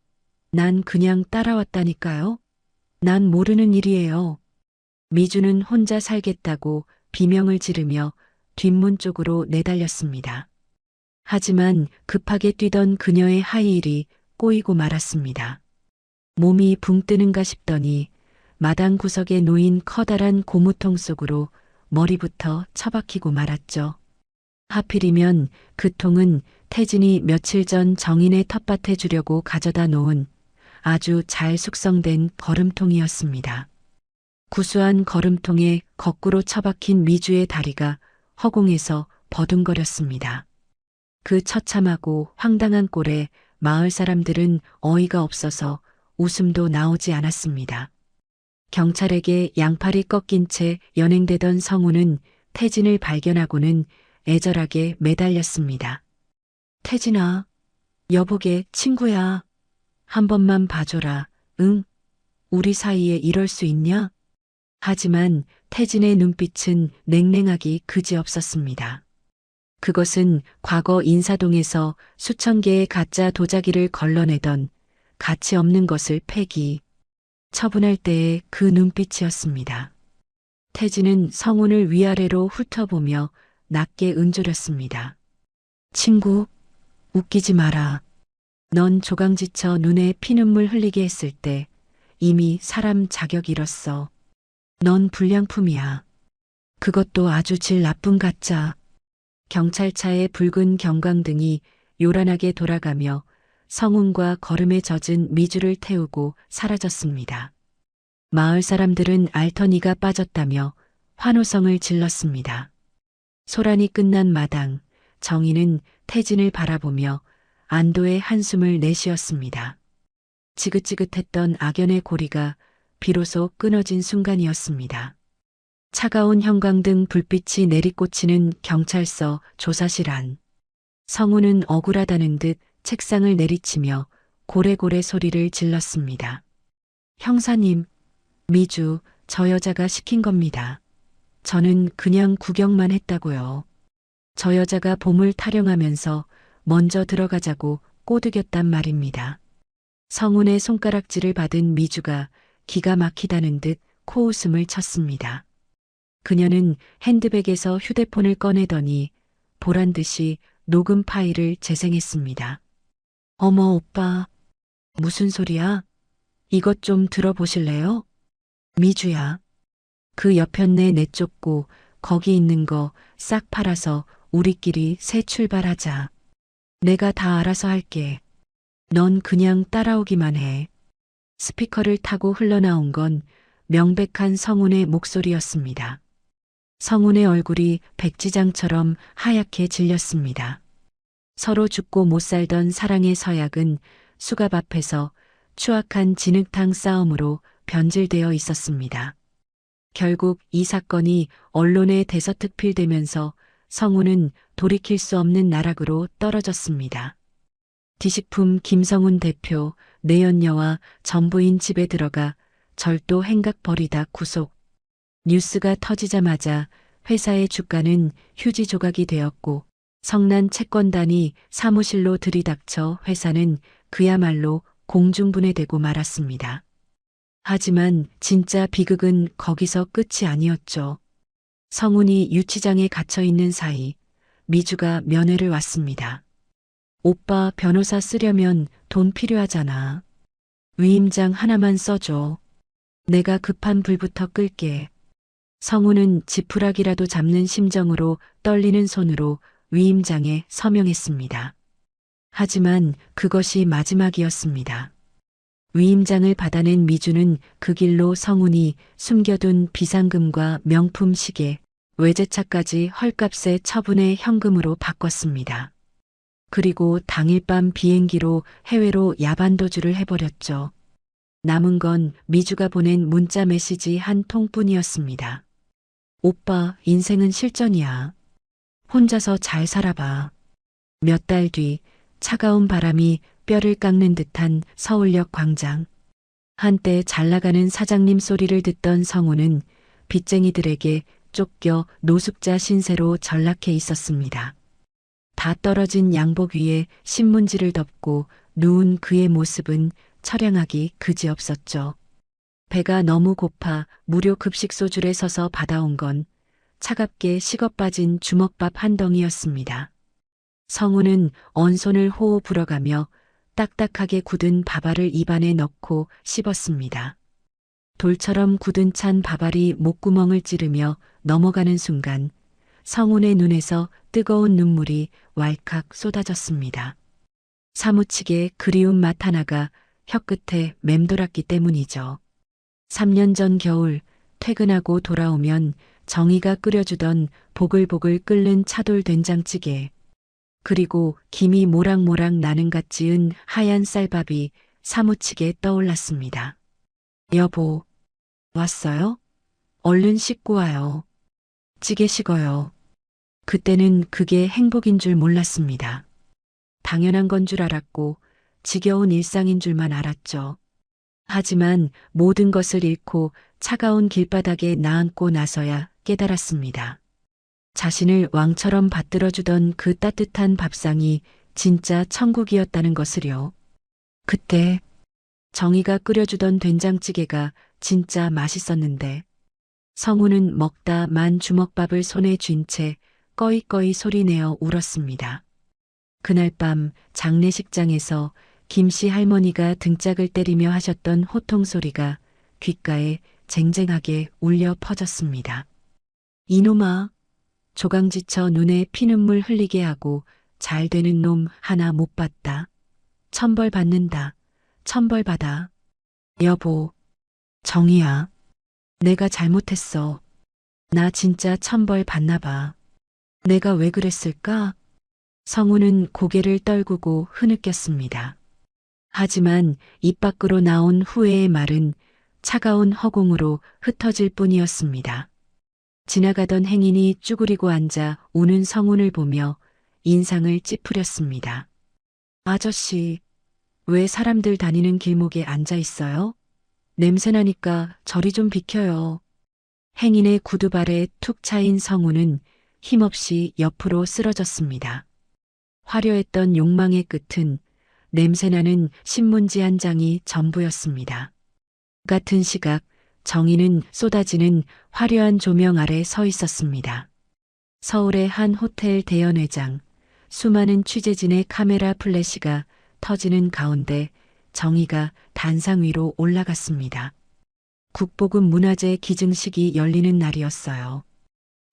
난 그냥 따라왔다니까요. 난 모르는 일이에요. 미주는 혼자 살겠다고 비명을 지르며 뒷문 쪽으로 내달렸습니다. 하지만 급하게 뛰던 그녀의 하이힐이 꼬이고 말았습니다. 몸이 붕 뜨는가 싶더니 마당 구석에 놓인 커다란 고무통 속으로 머리부터 처박히고 말았죠. 하필이면 그 통은 태진이 며칠 전 정인의 텃밭에 주려고 가져다 놓은 아주 잘 숙성된 거름통이었습니다. 구수한 거름통에 거꾸로 처박힌 미주의 다리가 허공에서 버둥거렸습니다. 그 처참하고 황당한 꼴에 마을 사람들은 어이가 없어서 웃음도 나오지 않았습니다. 경찰에게 양팔이 꺾인 채 연행되던 성우는 태진을 발견하고는 애절하게 매달렸습니다. 태진아, 여보게 친구야. 한 번만 봐줘라. 응? 우리 사이에 이럴 수 있냐? 하지만 태진의 눈빛은 냉랭하기 그지없었습니다. 그것은 과거 인사동에서 수천 개의 가짜 도자기를 걸러내던 가치 없는 것을 폐기, 처분할 때의 그 눈빛이었습니다. 태진은 성운을 위아래로 훑어보며 낮게 은조렸습니다. 친구, 웃기지 마라. 넌 조강지쳐 눈에 피눈물 흘리게 했을 때 이미 사람 자격 잃었어. 넌 불량품이야. 그것도 아주 질 나쁜 가짜. 경찰차의 붉은 경광등이 요란하게 돌아가며 성운과 걸음에 젖은 미주를 태우고 사라졌습니다. 마을 사람들은 알터니가 빠졌다며 환호성을 질렀습니다. 소란이 끝난 마당, 정희는 태진을 바라보며 안도의 한숨을 내쉬었습니다. 지긋지긋했던 악연의 고리가 비로소 끊어진 순간이었습니다. 차가운 형광등 불빛이 내리꽂히는 경찰서 조사실 안. 성우는 억울하다는 듯 책상을 내리치며 고래고래 소리를 질렀습니다. 형사님, 미주, 저 여자가 시킨 겁니다. 저는 그냥 구경만 했다고요. 저 여자가 봄을 타령하면서 먼저 들어가자고 꼬드겼단 말입니다. 성운의 손가락질을 받은 미주가 기가 막히다는 듯 코웃음을 쳤습니다. 그녀는 핸드백에서 휴대폰을 꺼내더니 보란듯이 녹음 파일을 재생했습니다. 어머 오빠, 무슨 소리야? 이것 좀 들어보실래요? 미주야. 그 옆편네 내쫓고 거기 있는 거 싹 팔아서 우리끼리 새 출발하자. 내가 다 알아서 할게. 넌 그냥 따라오기만 해. 스피커를 타고 흘러나온 건 명백한 성운의 목소리였습니다. 성운의 얼굴이 백지장처럼 하얗게 질렸습니다. 서로 죽고 못 살던 사랑의 서약은 수갑 앞에서 추악한 진흙탕 싸움으로 변질되어 있었습니다. 결국 이 사건이 언론에 대서특필되면서 성운은 돌이킬 수 없는 나락으로 떨어졌습니다. 디식품 김성운 대표, 내연녀와 전부인 집에 들어가 절도 행각 벌이다 구속. 뉴스가 터지자마자 회사의 주가는 휴지 조각이 되었고 성난 채권단이 사무실로 들이닥쳐 회사는 그야말로 공중분해되고 말았습니다. 하지만 진짜 비극은 거기서 끝이 아니었죠. 성운이 유치장에 갇혀 있는 사이 미주가 면회를 왔습니다. 오빠 변호사 쓰려면 돈 필요하잖아. 위임장 하나만 써줘. 내가 급한 불부터 끌게. 성운은 지푸라기라도 잡는 심정으로 떨리는 손으로 위임장에 서명했습니다. 하지만 그것이 마지막이었습니다. 위임장을 받아낸 미주는 그 길로 성운이 숨겨둔 비상금과 명품 시계, 외제차까지 헐값에 처분해 현금으로 바꿨습니다. 그리고 당일 밤 비행기로 해외로 야반도주를 해버렸죠. 남은 건 미주가 보낸 문자 메시지 한 통뿐이었습니다. 오빠, 인생은 실전이야. 혼자서 잘 살아봐. 몇 달 뒤 차가운 바람이 뼈를 깎는 듯한 서울역 광장. 한때 잘 나가는 사장님 소리를 듣던 성우는 빚쟁이들에게 쫓겨 노숙자 신세로 전락해 있었습니다. 다 떨어진 양복 위에 신문지를 덮고 누운 그의 모습은 처량하기 그지없었죠. 배가 너무 고파 무료 급식 소줄에 서서 받아온 건 차갑게 식어 빠진 주먹밥 한 덩이였습니다. 성우는 언손을 호호 불어가며 딱딱하게 굳은 밥알을 입안에 넣고 씹었습니다. 돌처럼 굳은 찬 밥알이 목구멍을 찌르며 넘어가는 순간 성운의 눈에서 뜨거운 눈물이 왈칵 쏟아졌습니다. 사무치게 그리운 맛 하나가 혀끝에 맴돌았기 때문이죠. 3년 전 겨울 퇴근하고 돌아오면 정희가 끓여주던 보글보글 끓는 차돌 된장찌개, 그리고 김이 모락모락 나는 갓 지은 하얀 쌀밥이 사무치게 떠올랐습니다. 여보, 왔어요? 얼른 씻고 와요. 찌개 식어요. 그때는 그게 행복인 줄 몰랐습니다. 당연한 건 줄 알았고 지겨운 일상인 줄만 알았죠. 하지만 모든 것을 잃고 차가운 길바닥에 나앉고 나서야 깨달았습니다. 자신을 왕처럼 받들어주던 그 따뜻한 밥상이 진짜 천국이었다는 것을요. 그때 정희가 끓여주던 된장찌개가 진짜 맛있었는데 성우는 먹다 만 주먹밥을 손에 쥔 채 꺼이꺼이 소리내어 울었습니다. 그날 밤 장례식장에서 김씨 할머니가 등짝을 때리며 하셨던 호통 소리가 귓가에 쟁쟁하게 울려 퍼졌습니다. 이놈아. 조강지쳐 눈에 피눈물 흘리게 하고 잘 되는 놈 하나 못 봤다. 천벌 받는다. 천벌 받아. 여보. 정희야. 내가 잘못했어. 나 진짜 천벌 받나 봐. 내가 왜 그랬을까? 성우는 고개를 떨구고 흐느꼈습니다. 하지만 입 밖으로 나온 후회의 말은 차가운 허공으로 흩어질 뿐이었습니다. 지나가던 행인이 쭈그리고 앉아 우는 성운을 보며 인상을 찌푸렸습니다. 아저씨, 왜 사람들 다니는 길목에 앉아 있어요? 냄새나니까 저리 좀 비켜요. 행인의 구두발에 툭 차인 성운은 힘없이 옆으로 쓰러졌습니다. 화려했던 욕망의 끝은 냄새나는 신문지 한 장이 전부였습니다. 같은 시각 정희는 쏟아지는 화려한 조명 아래 서 있었습니다. 서울의 한 호텔 대연회장, 수많은 취재진의 카메라 플래시가 터지는 가운데 정희가 단상 위로 올라갔습니다. 국보급 문화재 기증식이 열리는 날이었어요.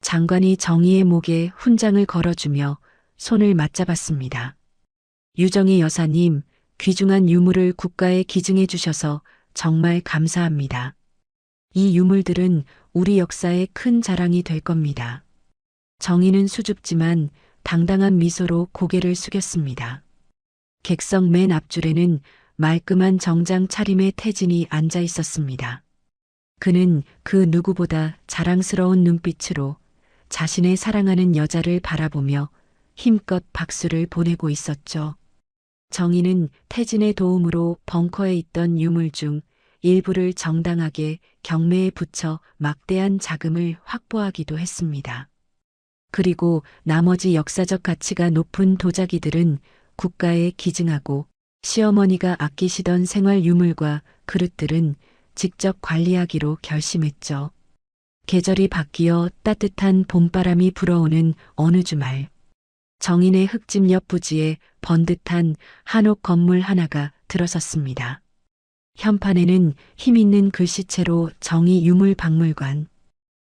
장관이 정희의 목에 훈장을 걸어주며 손을 맞잡았습니다. 유정희 여사님, 귀중한 유물을 국가에 기증해 주셔서 정말 감사합니다. 이 유물들은 우리 역사의 큰 자랑이 될 겁니다. 정희는 수줍지만 당당한 미소로 고개를 숙였습니다. 객석 맨 앞줄에는 말끔한 정장 차림의 태진이 앉아 있었습니다. 그는 그 누구보다 자랑스러운 눈빛으로 자신의 사랑하는 여자를 바라보며 힘껏 박수를 보내고 있었죠. 정희는 태진의 도움으로 벙커에 있던 유물 중 일부를 정당하게 경매에 붙여 막대한 자금을 확보하기도 했습니다. 그리고 나머지 역사적 가치가 높은 도자기들은 국가에 기증하고 시어머니가 아끼시던 생활 유물과 그릇들은 직접 관리하기로 결심했죠. 계절이 바뀌어 따뜻한 봄바람이 불어오는 어느 주말, 정인의 흙집 옆 부지에 번듯한 한옥 건물 하나가 들어섰습니다. 현판에는 힘있는 글씨체로 정의 유물박물관,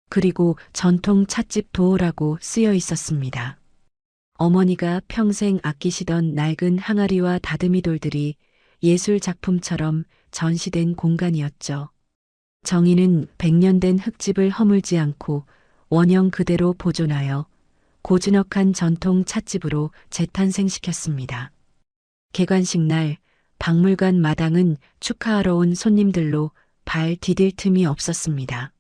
그리고 전통 찻집 도호라고 쓰여 있었습니다. 어머니가 평생 아끼시던 낡은 항아리와 다듬이돌들이 예술 작품처럼 전시된 공간이었죠. 정희는 100년 된 흙집을 허물지 않고 원형 그대로 보존하여 고즈넉한 전통 찻집으로 재탄생시켰습니다. 개관식 날 박물관 마당은 축하하러 온 손님들로 발 디딜 틈이 없었습니다.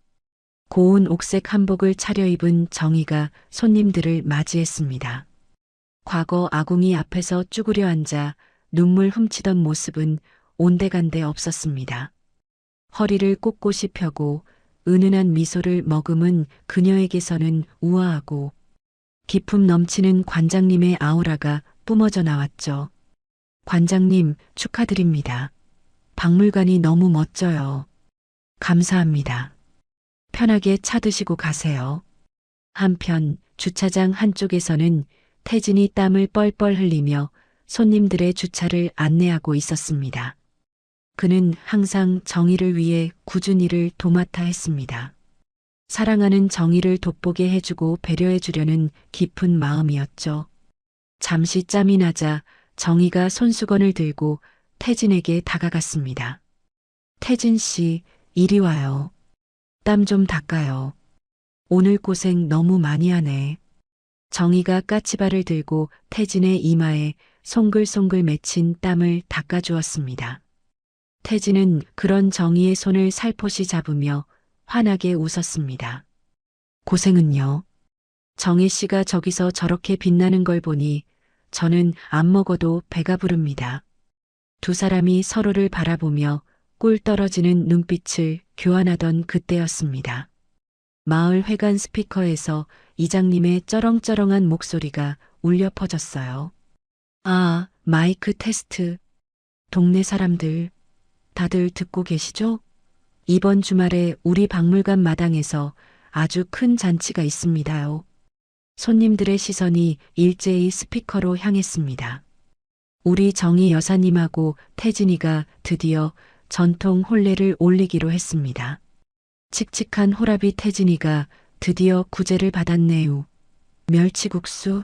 고운 옥색 한복을 차려입은 정희가 손님들을 맞이했습니다. 과거 아궁이 앞에서 쭈그려 앉아 눈물 훔치던 모습은 온데간데 없었습니다. 허리를 꼿꼿이 펴고 은은한 미소를 머금은 그녀에게서는 우아하고 기품 넘치는 관장님의 아우라가 뿜어져 나왔죠. 관장님, 축하드립니다. 박물관이 너무 멋져요. 감사합니다. 편하게 차 드시고 가세요. 한편 주차장 한쪽에서는 태진이 땀을 뻘뻘 흘리며 손님들의 주차를 안내하고 있었습니다. 그는 항상 정의를 위해 꾸준히 일을 도맡아 했습니다. 사랑하는 정의를 돋보게 해주고 배려해 주려는 깊은 마음이었죠. 잠시 짬이 나자 정의가 손수건을 들고 태진에게 다가갔습니다. 태진 씨, 이리 와요. 땀 좀 닦아요. 오늘 고생 너무 많이 하네. 정의가 까치발을 들고 태진의 이마에 송글송글 맺힌 땀을 닦아주었습니다. 태진은 그런 정의의 손을 살포시 잡으며 환하게 웃었습니다. 고생은요. 정희 씨가 저기서 저렇게 빛나는 걸 보니 저는 안 먹어도 배가 부릅니다. 두 사람이 서로를 바라보며 꿀 떨어지는 눈빛을 교환하던 그때였습니다. 마을 회관 스피커에서 이장님의 쩌렁쩌렁한 목소리가 울려 퍼졌어요. 아, 마이크 테스트. 동네 사람들, 다들 듣고 계시죠? 이번 주말에 우리 박물관 마당에서 아주 큰 잔치가 있습니다요. 손님들의 시선이 일제히 스피커로 향했습니다. 우리 정희 여사님하고 태진이가 드디어 전통 혼례를 올리기로 했습니다. 칙칙한 호라비 태진이가 드디어 구제를 받았네요. 멸치국수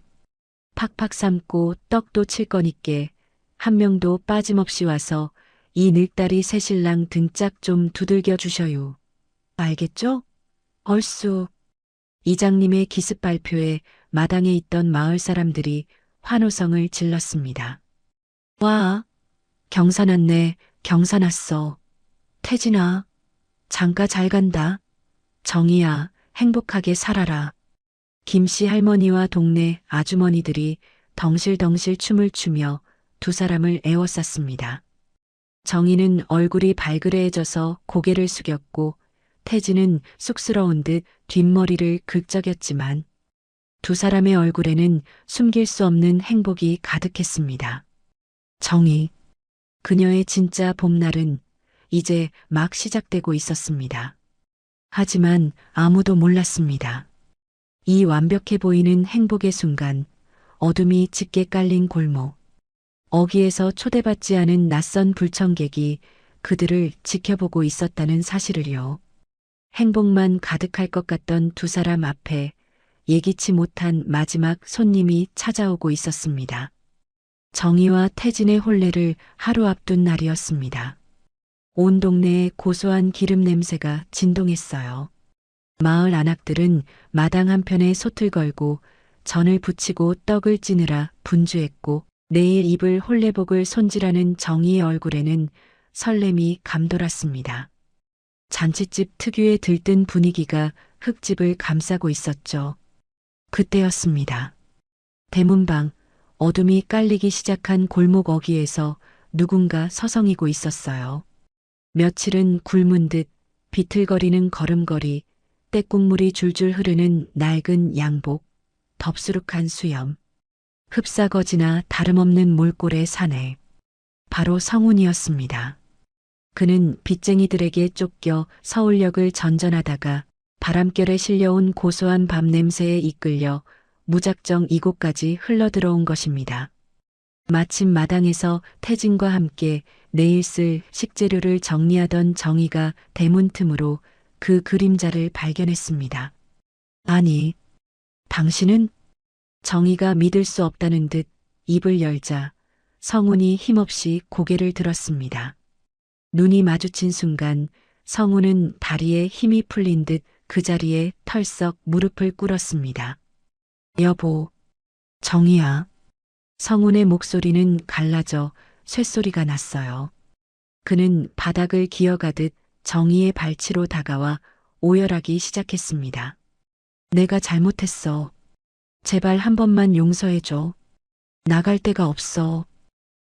팍팍 삶고 떡도 칠 거니께 한 명도 빠짐없이 와서 이 늙다리 새신랑 등짝 좀 두들겨 주셔요. 알겠죠? 얼쑤. 이장님의 기습 발표에 마당에 있던 마을 사람들이 환호성을 질렀습니다. 와, 경사났네, 경사났어. 태진아, 장가 잘 간다. 정희야, 행복하게 살아라. 김씨 할머니와 동네 아주머니들이 덩실덩실 춤을 추며 두 사람을 애워쌌습니다. 정희는 얼굴이 발그레해져서 고개를 숙였고 태진은 쑥스러운 듯 뒷머리를 긁적였지만 두 사람의 얼굴에는 숨길 수 없는 행복이 가득했습니다. 정희, 그녀의 진짜 봄날은 이제 막 시작되고 있었습니다. 하지만 아무도 몰랐습니다. 이 완벽해 보이는 행복의 순간 어둠이 짙게 깔린 골목, 어귀에서 초대받지 않은 낯선 불청객이 그들을 지켜보고 있었다는 사실을요. 행복만 가득할 것 같던 두 사람 앞에 예기치 못한 마지막 손님이 찾아오고 있었습니다. 정희와 태진의 혼례를 하루 앞둔 날이었습니다. 온 동네에 고소한 기름 냄새가 진동했어요. 마을 안악들은 마당 한편에 솥을 걸고 전을 부치고 떡을 찌느라 분주했고 내일 입을 혼례복을 손질하는 정희의 얼굴에는 설렘이 감돌았습니다. 잔칫집 특유의 들뜬 분위기가 흙집을 감싸고 있었죠. 그때였습니다. 대문방, 어둠이 깔리기 시작한 골목 어귀에서 누군가 서성이고 있었어요. 며칠은 굶은 듯 비틀거리는 걸음걸이, 때국물이 줄줄 흐르는 낡은 양복, 덥수룩한 수염, 흡사거지나 다름없는 몰골의 사내. 바로 성운이었습니다. 그는 빚쟁이들에게 쫓겨 서울역을 전전하다가 바람결에 실려온 고소한 밤 냄새에 이끌려 무작정 이곳까지 흘러들어온 것입니다. 마침 마당에서 태진과 함께 내일 쓸 식재료를 정리하던 정희가 대문 틈으로 그 그림자를 발견했습니다. 아니, 당신은? 정희가 믿을 수 없다는 듯 입을 열자 성운이 힘없이 고개를 들었습니다. 눈이 마주친 순간 성운은 다리에 힘이 풀린 듯 그 자리에 털썩 무릎을 꿇었습니다. 여보, 정희야. 성운의 목소리는 갈라져 쇳소리가 났어요. 그는 바닥을 기어가듯 정희의 발치로 다가와 오열하기 시작했습니다. 내가 잘못했어. 제발 한 번만 용서해줘. 나갈 데가 없어.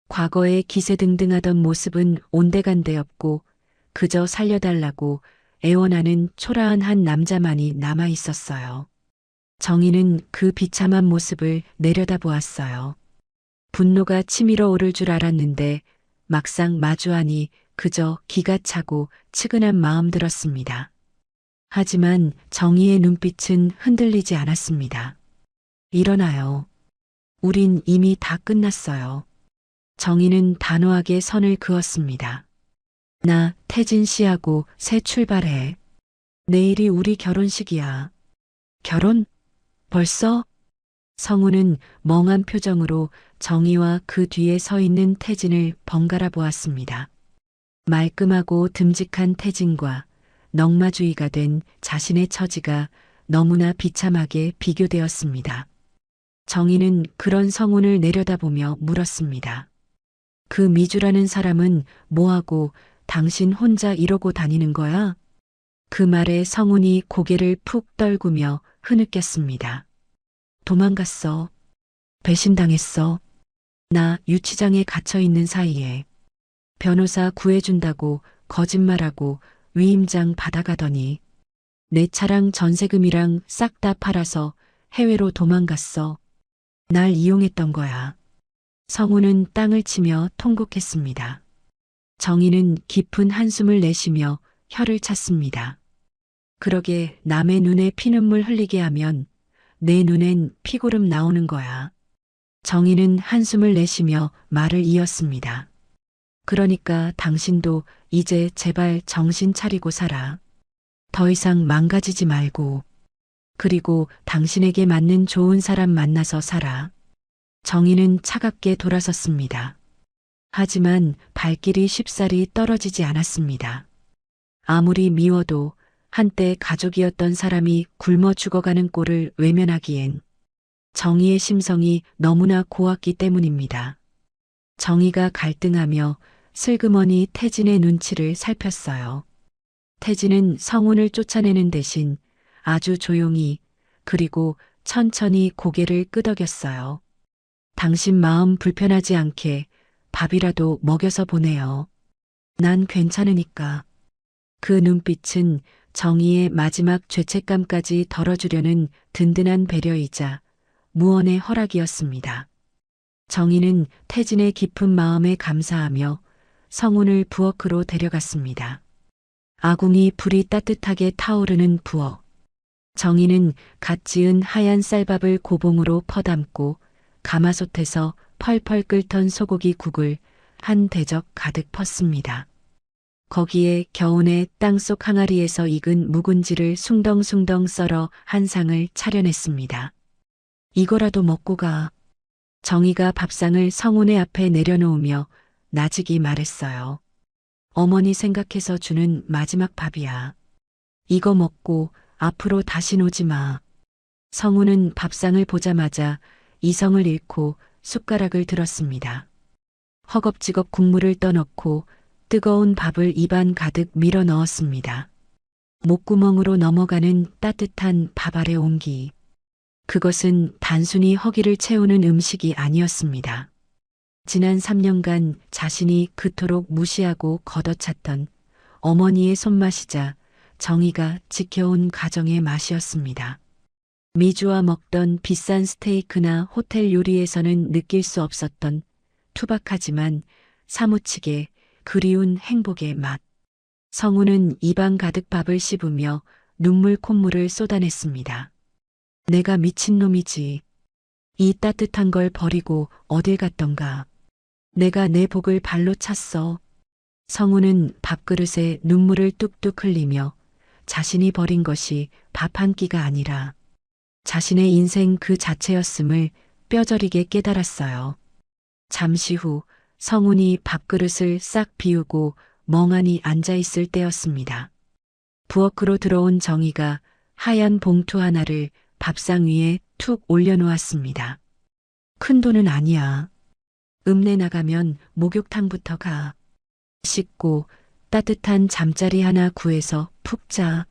과거에 기세등등하던 모습은 온데간데 없고 그저 살려달라고 애원하는 초라한 한 남자만이 남아 있었어요. 정희는 그 비참한 모습을 내려다보았어요. 분노가 치밀어 오를 줄 알았는데 막상 마주하니 그저 기가 차고 측은한 마음 들었습니다. 하지만 정희의 눈빛은 흔들리지 않았습니다. 일어나요. 우린 이미 다 끝났어요. 정희는 단호하게 선을 그었습니다. 나 태진 씨하고 새 출발해. 내일이 우리 결혼식이야. 결혼? 벌써? 성우는 멍한 표정으로 정희와 그 뒤에 서 있는 태진을 번갈아 보았습니다. 말끔하고 듬직한 태진과 넝마주의가 된 자신의 처지가 너무나 비참하게 비교되었습니다. 정희는 그런 성운을 내려다보며 물었습니다. 그 미주라는 사람은 뭐하고 당신 혼자 이러고 다니는 거야? 그 말에 성운이 고개를 푹 떨구며 흐느꼈습니다. 도망갔어. 배신당했어. 나 유치장에 갇혀 있는 사이에 변호사 구해준다고 거짓말하고 위임장 받아가더니 내 차랑 전세금이랑 싹 다 팔아서 해외로 도망갔어. 날 이용했던 거야. 성우는 땅을 치며 통곡했습니다. 정희는 깊은 한숨을 내쉬며 혀를 찼습니다. 그러게 남의 눈에 피눈물 흘리게 하면 내 눈엔 피고름 나오는 거야. 정희는 한숨을 내쉬며 말을 이었습니다. 그러니까 당신도 이제 제발 정신 차리고 살아. 더 이상 망가지지 말고. 그리고 당신에게 맞는 좋은 사람 만나서 살아. 정희는 차갑게 돌아섰습니다. 하지만 발길이 쉽사리 떨어지지 않았습니다. 아무리 미워도 한때 가족이었던 사람이 굶어 죽어가는 꼴을 외면하기엔 정희의 심성이 너무나 고왔기 때문입니다. 정희가 갈등하며 슬그머니 태진의 눈치를 살폈어요. 태진은 성훈을 쫓아내는 대신 아주 조용히 그리고 천천히 고개를 끄덕였어요. 당신 마음 불편하지 않게 밥이라도 먹여서 보내요. 난 괜찮으니까. 그 눈빛은 정희의 마지막 죄책감까지 덜어주려는 든든한 배려이자 무언의 허락이었습니다. 정희는 태진의 깊은 마음에 감사하며 성훈을 부엌으로 데려갔습니다. 아궁이 불이 따뜻하게 타오르는 부엌. 정희는 갓 지은 하얀 쌀밥을 고봉으로 퍼담고 가마솥에서 펄펄 끓던 소고기 국을 한 대접 가득 펐습니다. 거기에 겨우내 땅속 항아리에서 익은 묵은지를 숭덩숭덩 썰어 한 상을 차려냈습니다. 이거라도 먹고 가. 정희가 밥상을 성훈의 앞에 내려놓으며 나직이 말했어요. 어머니 생각해서 주는 마지막 밥이야. 이거 먹고 앞으로 다신 오지 마. 성훈은 밥상을 보자마자 이성을 잃고 숟가락을 들었습니다. 허겁지겁 국물을 떠넣고 뜨거운 밥을 입안 가득 밀어 넣었습니다. 목구멍으로 넘어가는 따뜻한 밥 아래 온기. 그것은 단순히 허기를 채우는 음식이 아니었습니다. 지난 3년간 자신이 그토록 무시하고 걷어찼던 어머니의 손맛이자 정희가 지켜온 가정의 맛이었습니다. 미주와 먹던 비싼 스테이크나 호텔 요리에서는 느낄 수 없었던 투박하지만 사무치게 그리운 행복의 맛. 성훈은 입안 가득 밥을 씹으며 눈물 콧물을 쏟아냈습니다. 내가 미친놈이지. 이 따뜻한 걸 버리고 어딜 갔던가. 내가 내 복을 발로 찼어. 성훈은 밥그릇에 눈물을 뚝뚝 흘리며 자신이 버린 것이 밥 한 끼가 아니라 자신의 인생 그 자체였음을 뼈저리게 깨달았어요. 잠시 후 성훈이 밥그릇을 싹 비우고 멍하니 앉아있을 때였습니다. 부엌으로 들어온 정희가 하얀 봉투 하나를 밥상 위에 툭 올려놓았습니다. 큰 돈은 아니야. 읍내 나가면 목욕탕부터 가. 씻고 따뜻한 잠자리 하나 구해서 푹 자.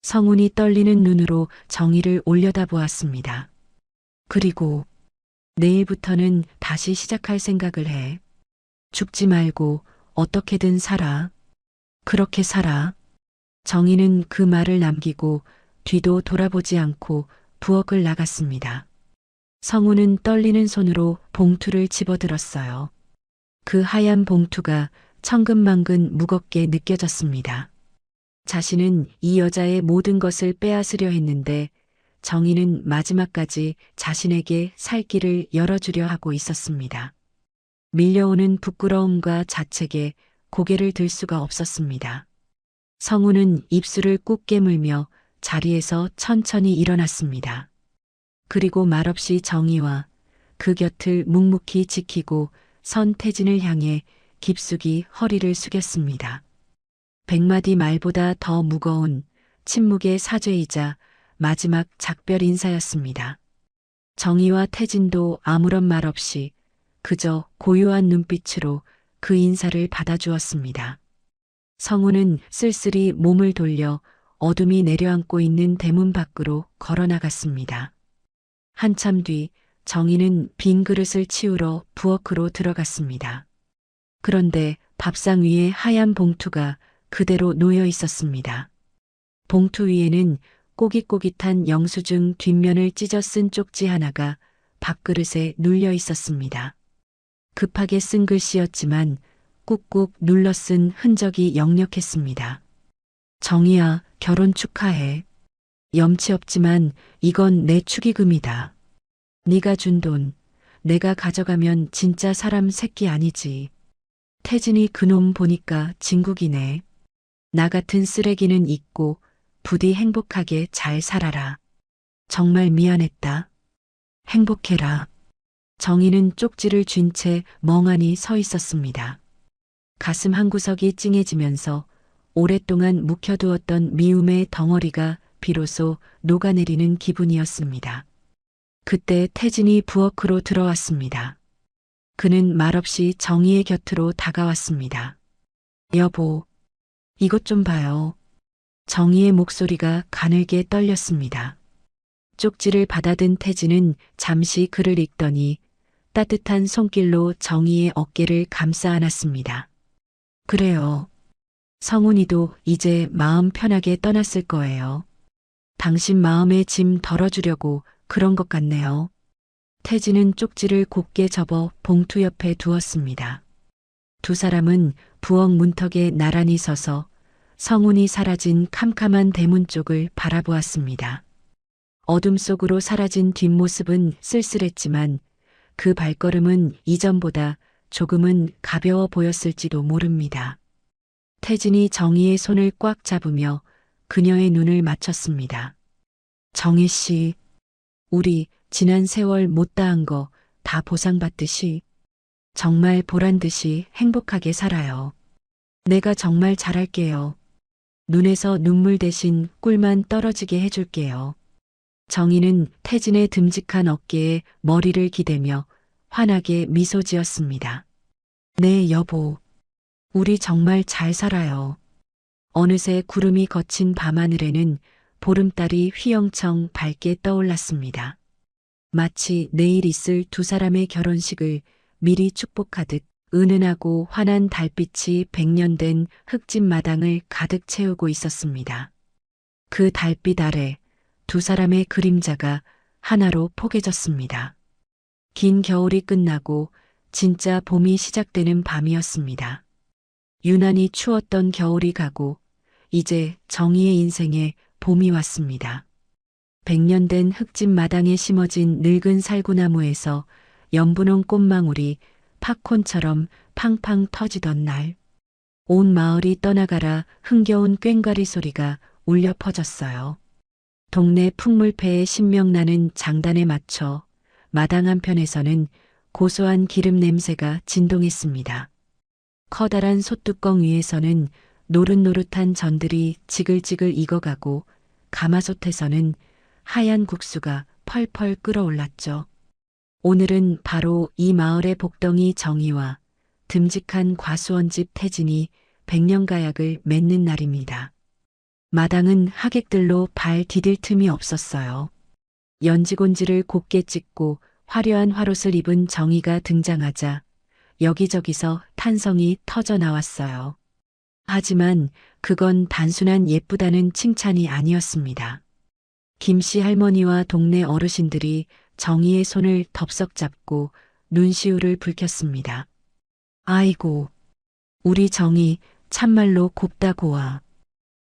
성훈이 떨리는 눈으로 정희를 올려다보았습니다. 그리고 내일부터는 다시 시작할 생각을 해. 죽지 말고 어떻게든 살아. 그렇게 살아. 정희는 그 말을 남기고 뒤도 돌아보지 않고 부엌을 나갔습니다. 성훈은 떨리는 손으로 봉투를 집어들었어요. 그 하얀 봉투가 천근만근 무겁게 느껴졌습니다. 자신은 이 여자의 모든 것을 빼앗으려 했는데 정희는 마지막까지 자신에게 살 길을 열어주려 하고 있었습니다. 밀려오는 부끄러움과 자책에 고개를 들 수가 없었습니다. 성훈은 입술을 꾹 깨물며 자리에서 천천히 일어났습니다. 그리고 말없이 정희와 그 곁을 묵묵히 지키고 선 태진을 향해 깊숙이 허리를 숙였습니다. 100마디 말보다 더 무거운 침묵의 사죄이자 마지막 작별 인사였습니다. 정희와 태진도 아무런 말 없이 그저 고요한 눈빛으로 그 인사를 받아주었습니다. 성훈은 쓸쓸히 몸을 돌려 어둠이 내려앉고 있는 대문 밖으로 걸어나갔습니다. 한참 뒤 정희는 빈 그릇을 치우러 부엌으로 들어갔습니다. 그런데 밥상 위에 하얀 봉투가 그대로 놓여 있었습니다. 봉투 위에는 꼬깃꼬깃한 영수증 뒷면을 찢어 쓴 쪽지 하나가 밥그릇에 눌려 있었습니다. 급하게 쓴 글씨였지만 꾹꾹 눌러 쓴 흔적이 역력했습니다. 정희야, 결혼 축하해. 염치 없지만 이건 내 축의금이다. 네가 준 돈, 내가 가져가면 진짜 사람 새끼 아니지. 태진이 그놈 보니까 진국이네. 나 같은 쓰레기는 잊고 부디 행복하게 잘 살아라. 정말 미안했다. 행복해라. 정희는 쪽지를 쥔 채 멍하니 서 있었습니다. 가슴 한구석이 찡해지면서 오랫동안 묵혀두었던 미움의 덩어리가 비로소 녹아내리는 기분이었습니다. 그때 태진이 부엌으로 들어왔습니다. 그는 말없이 정희의 곁으로 다가왔습니다. 여보, 이것 좀 봐요. 정희의 목소리가 가늘게 떨렸습니다. 쪽지를 받아든 태진은 잠시 글을 읽더니 따뜻한 손길로 정희의 어깨를 감싸 안았습니다. 그래요. 성훈이도 이제 마음 편하게 떠났을 거예요. 당신 마음의 짐 덜어주려고 그런 것 같네요. 태진은 쪽지를 곱게 접어 봉투 옆에 두었습니다. 두 사람은 부엌 문턱에 나란히 서서 성훈이 사라진 캄캄한 대문 쪽을 바라보았습니다. 어둠 속으로 사라진 뒷모습은 쓸쓸했지만 그 발걸음은 이전보다 조금은 가벼워 보였을지도 모릅니다. 태진이 정희의 손을 꽉 잡으며 그녀의 눈을 맞췄습니다. 정희 씨, 우리 지난 세월 못다한 거 다 보상받듯이 정말 보란듯이 행복하게 살아요. 내가 정말 잘할게요. 눈에서 눈물 대신 꿀만 떨어지게 해줄게요. 정희는 태진의 듬직한 어깨에 머리를 기대며 환하게 미소 지었습니다. 네, 여보. 우리 정말 잘 살아요. 어느새 구름이 거친 밤하늘에는 보름달이 휘영청 밝게 떠올랐습니다. 마치 내일 있을 두 사람의 결혼식을 미리 축복하듯 은은하고 환한 달빛이 100년 된 흙집 마당을 가득 채우고 있었습니다. 그 달빛 아래 두 사람의 그림자가 하나로 포개졌습니다. 긴 겨울이 끝나고 진짜 봄이 시작되는 밤이었습니다. 유난히 추웠던 겨울이 가고 이제 정희의 인생에 봄이 왔습니다. 100년 된 흙집 마당에 심어진 늙은 살구나무에서 연분홍 꽃망울이 팝콘처럼 팡팡 터지던 날, 온 마을이 떠나가라 흥겨운 꽹과리 소리가 울려 퍼졌어요. 동네 풍물패의 신명나는 장단에 맞춰 마당 한편에서는 고소한 기름 냄새가 진동했습니다. 커다란 솥뚜껑 위에서는 노릇노릇한 전들이 지글지글 익어가고 가마솥에서는 하얀 국수가 펄펄 끓어올랐죠. 오늘은 바로 이 마을의 복덩이 정희와 듬직한 과수원집 태진이 백년가약을 맺는 날입니다. 마당은 하객들로 발 디딜 틈이 없었어요. 연지곤지를 곱게 찢고 화려한 화롯을 입은 정희가 등장하자 여기저기서 탄성이 터져 나왔어요. 하지만 그건 단순한 예쁘다는 칭찬이 아니었습니다. 김씨 할머니와 동네 어르신들이 정희의 손을 덥석 잡고 눈시울을 붉혔습니다. 아이고, 우리 정희 참말로 곱다 고와.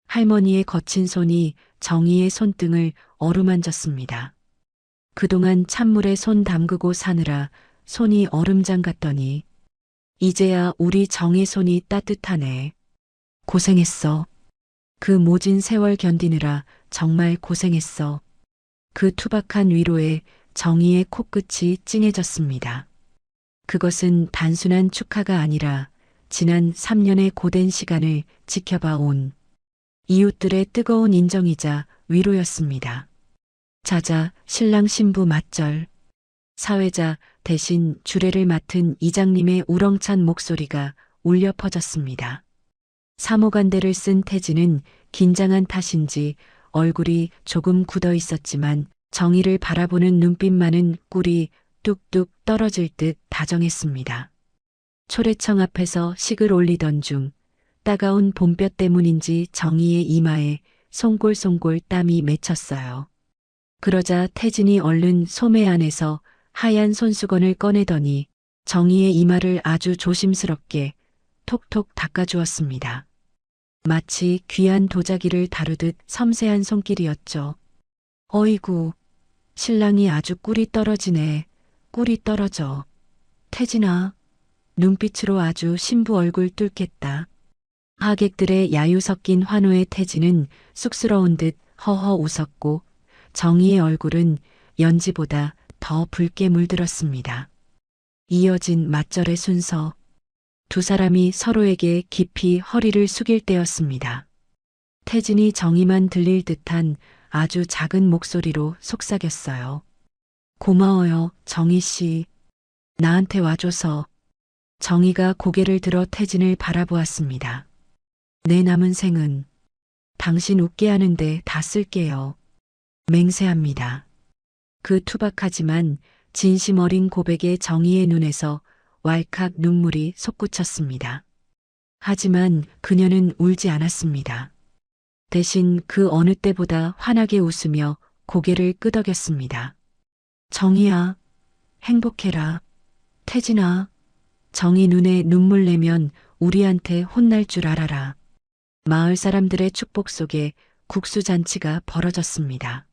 할머니의 거친 손이 정희의 손등을 어루만졌습니다. 그동안 찬물에 손 담그고 사느라 손이 얼음장 같더니 이제야 우리 정희 손이 따뜻하네. 고생했어. 그 모진 세월 견디느라 정말 고생했어. 그 투박한 위로에 정희의 코끝이 찡해졌습니다. 그것은 단순한 축하가 아니라 지난 3년의 고된 시간을 지켜봐 온 이웃들의 뜨거운 인정이자 위로였습니다. 자자 신랑 신부 맞절. 사회자 대신 주례를 맡은 이장님의 우렁찬 목소리가 울려 퍼졌습니다. 사모간대를 쓴 태진은 긴장한 탓인지 얼굴이 조금 굳어 있었지만 정희를 바라보는 눈빛만은 꿀이 뚝뚝 떨어질 듯 다정했습니다. 초래청 앞에서 식을 올리던 중 따가운 봄볕 때문인지 정희의 이마에 송골송골 땀이 맺혔어요. 그러자 태진이 얼른 소매 안에서 하얀 손수건을 꺼내더니 정희의 이마를 아주 조심스럽게 톡톡 닦아주었습니다. 마치 귀한 도자기를 다루듯 섬세한 손길이었죠. 어이구, 신랑이 아주 꿀이 떨어지네. 꿀이 떨어져. 태진아, 눈빛으로 아주 신부 얼굴 뚫겠다. 하객들의 야유 섞인 환호에 태진은 쑥스러운 듯 허허 웃었고 정희의 얼굴은 연지보다 더 붉게 물들었습니다. 이어진 맞절의 순서. 두 사람이 서로에게 깊이 허리를 숙일 때였습니다. 태진이 정희만 들릴 듯한 아주 작은 목소리로 속삭였어요. 고마워요, 정희 씨. 나한테 와줘서. 정희가 고개를 들어 태진을 바라보았습니다. 내 남은 생은 당신 웃게 하는데 다 쓸게요. 맹세합니다. 그 투박하지만 진심 어린 고백에 정희의 눈에서 왈칵 눈물이 솟구쳤습니다. 하지만 그녀는 울지 않았습니다. 대신 그 어느 때보다 환하게 웃으며 고개를 끄덕였습니다. 정희야, 행복해라. 태진아, 정희 눈에 눈물 내면 우리한테 혼날 줄 알아라. 마을 사람들의 축복 속에 국수잔치가 벌어졌습니다.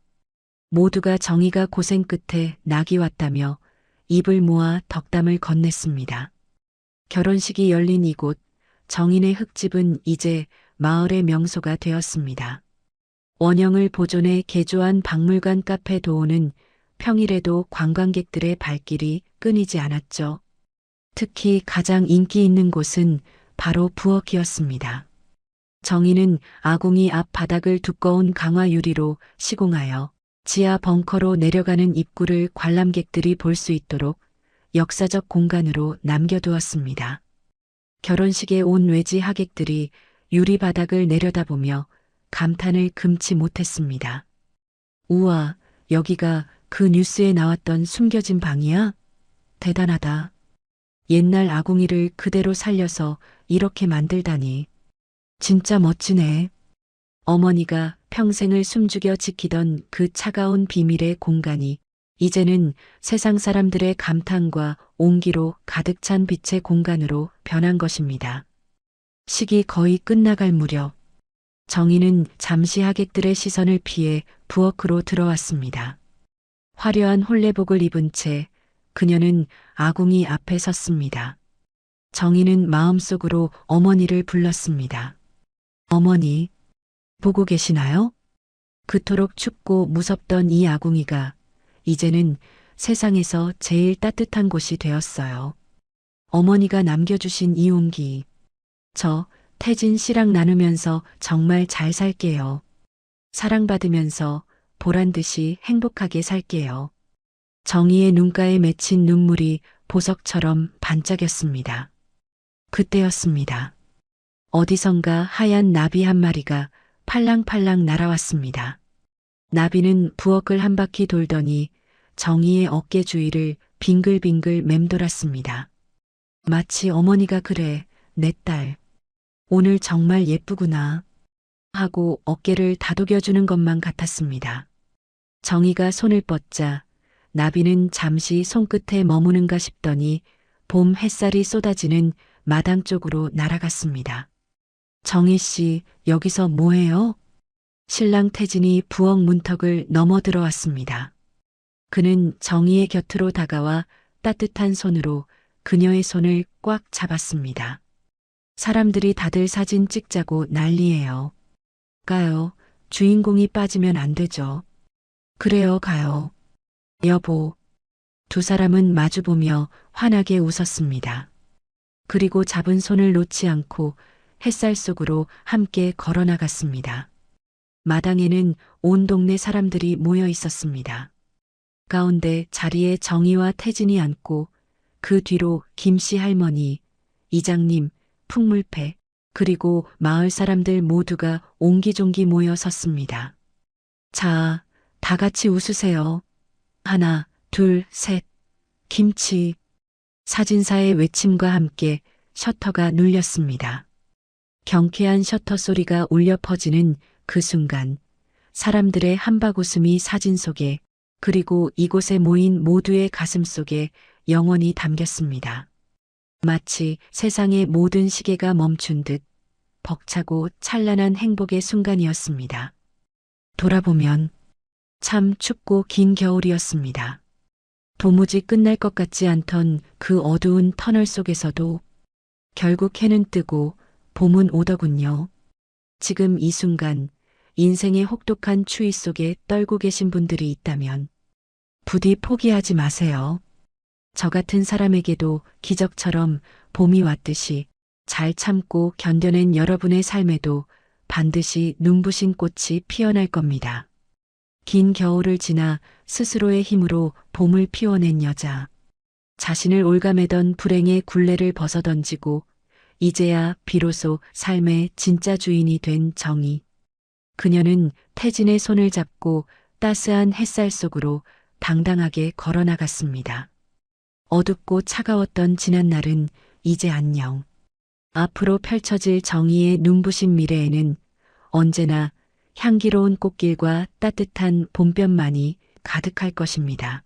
모두가 정희가 고생 끝에 낙이 왔다며 입을 모아 덕담을 건넸습니다. 결혼식이 열린 이곳, 정인의 흙집은 이제 마을의 명소가 되었습니다. 원형을 보존해 개조한 박물관 카페 도오는 평일에도 관광객들의 발길이 끊이지 않았죠. 특히 가장 인기 있는 곳은 바로 부엌이었습니다. 정희는 아궁이 앞 바닥을 두꺼운 강화 유리로 시공하여 지하 벙커로 내려가는 입구를 관람객들이 볼 수 있도록 역사적 공간으로 남겨두었습니다. 결혼식에 온 외지 하객들이 유리 바닥을 내려다보며 감탄을 금치 못했습니다. 우와, 여기가 그 뉴스에 나왔던 숨겨진 방이야? 대단하다. 옛날 아궁이를 그대로 살려서 이렇게 만들다니. 진짜 멋지네. 어머니가 평생을 숨죽여 지키던 그 차가운 비밀의 공간이 이제는 세상 사람들의 감탄과 온기로 가득 찬 빛의 공간으로 변한 것입니다. 식이 거의 끝나갈 무렵, 정희는 잠시 하객들의 시선을 피해 부엌으로 들어왔습니다. 화려한 홀레복을 입은 채 그녀는 아궁이 앞에 섰습니다. 정희는 마음속으로 어머니를 불렀습니다. 어머니, 보고 계시나요? 그토록 춥고 무섭던 이 아궁이가 이제는 세상에서 제일 따뜻한 곳이 되었어요. 어머니가 남겨주신 이 온기, 저 태진 씨랑 나누면서 정말 잘 살게요. 사랑받으면서 보란듯이 행복하게 살게요. 정희의 눈가에 맺힌 눈물이 보석처럼 반짝였습니다. 그때였습니다. 어디선가 하얀 나비 한 마리가 팔랑팔랑 날아왔습니다. 나비는 부엌을 한 바퀴 돌더니 정희의 어깨 주위를 빙글빙글 맴돌았습니다. 마치 어머니가 그래, 내 딸. 오늘 정말 예쁘구나. 하고 어깨를 다독여주는 것만 같았습니다. 정희가 손을 뻗자 나비는 잠시 손끝에 머무는가 싶더니 봄 햇살이 쏟아지는 마당 쪽으로 날아갔습니다. 정희 씨, 여기서 뭐해요? 신랑 태진이 부엌 문턱을 넘어 들어왔습니다. 그는 정희의 곁으로 다가와 따뜻한 손으로 그녀의 손을 꽉 잡았습니다. 사람들이 다들 사진 찍자고 난리예요. 가요. 주인공이 빠지면 안 되죠. 그래요, 가요. 여보. 두 사람은 마주보며 환하게 웃었습니다. 그리고 잡은 손을 놓지 않고 햇살 속으로 함께 걸어나갔습니다. 마당에는 온 동네 사람들이 모여 있었습니다. 가운데 자리에 정희와 태진이 앉고 그 뒤로 김씨 할머니, 이장님, 풍물패, 그리고 마을 사람들 모두가 옹기종기 모여 섰습니다. 자, 다 같이 웃으세요. 하나, 둘, 셋. 김치. 사진사의 외침과 함께 셔터가 눌렸습니다. 경쾌한 셔터 소리가 울려 퍼지는 그 순간 사람들의 한박웃음이 사진 속에 그리고 이곳에 모인 모두의 가슴 속에 영원히 담겼습니다. 마치 세상의 모든 시계가 멈춘 듯 벅차고 찬란한 행복의 순간이었습니다. 돌아보면 참 춥고 긴 겨울이었습니다. 도무지 끝날 것 같지 않던 그 어두운 터널 속에서도 결국 해는 뜨고 봄은 오더군요. 지금 이 순간 인생의 혹독한 추위 속에 떨고 계신 분들이 있다면 부디 포기하지 마세요. 저 같은 사람에게도 기적처럼 봄이 왔듯이 잘 참고 견뎌낸 여러분의 삶에도 반드시 눈부신 꽃이 피어날 겁니다. 긴 겨울을 지나 스스로의 힘으로 봄을 피워낸 여자. 자신을 올가매던 불행의 굴레를 벗어던지고 이제야 비로소 삶의 진짜 주인이 된 정희. 그녀는 태진의 손을 잡고 따스한 햇살 속으로 당당하게 걸어나갔습니다. 어둡고 차가웠던 지난날은 이제 안녕. 앞으로 펼쳐질 정의의 눈부신 미래에는 언제나 향기로운 꽃길과 따뜻한 봄볕만이 가득할 것입니다.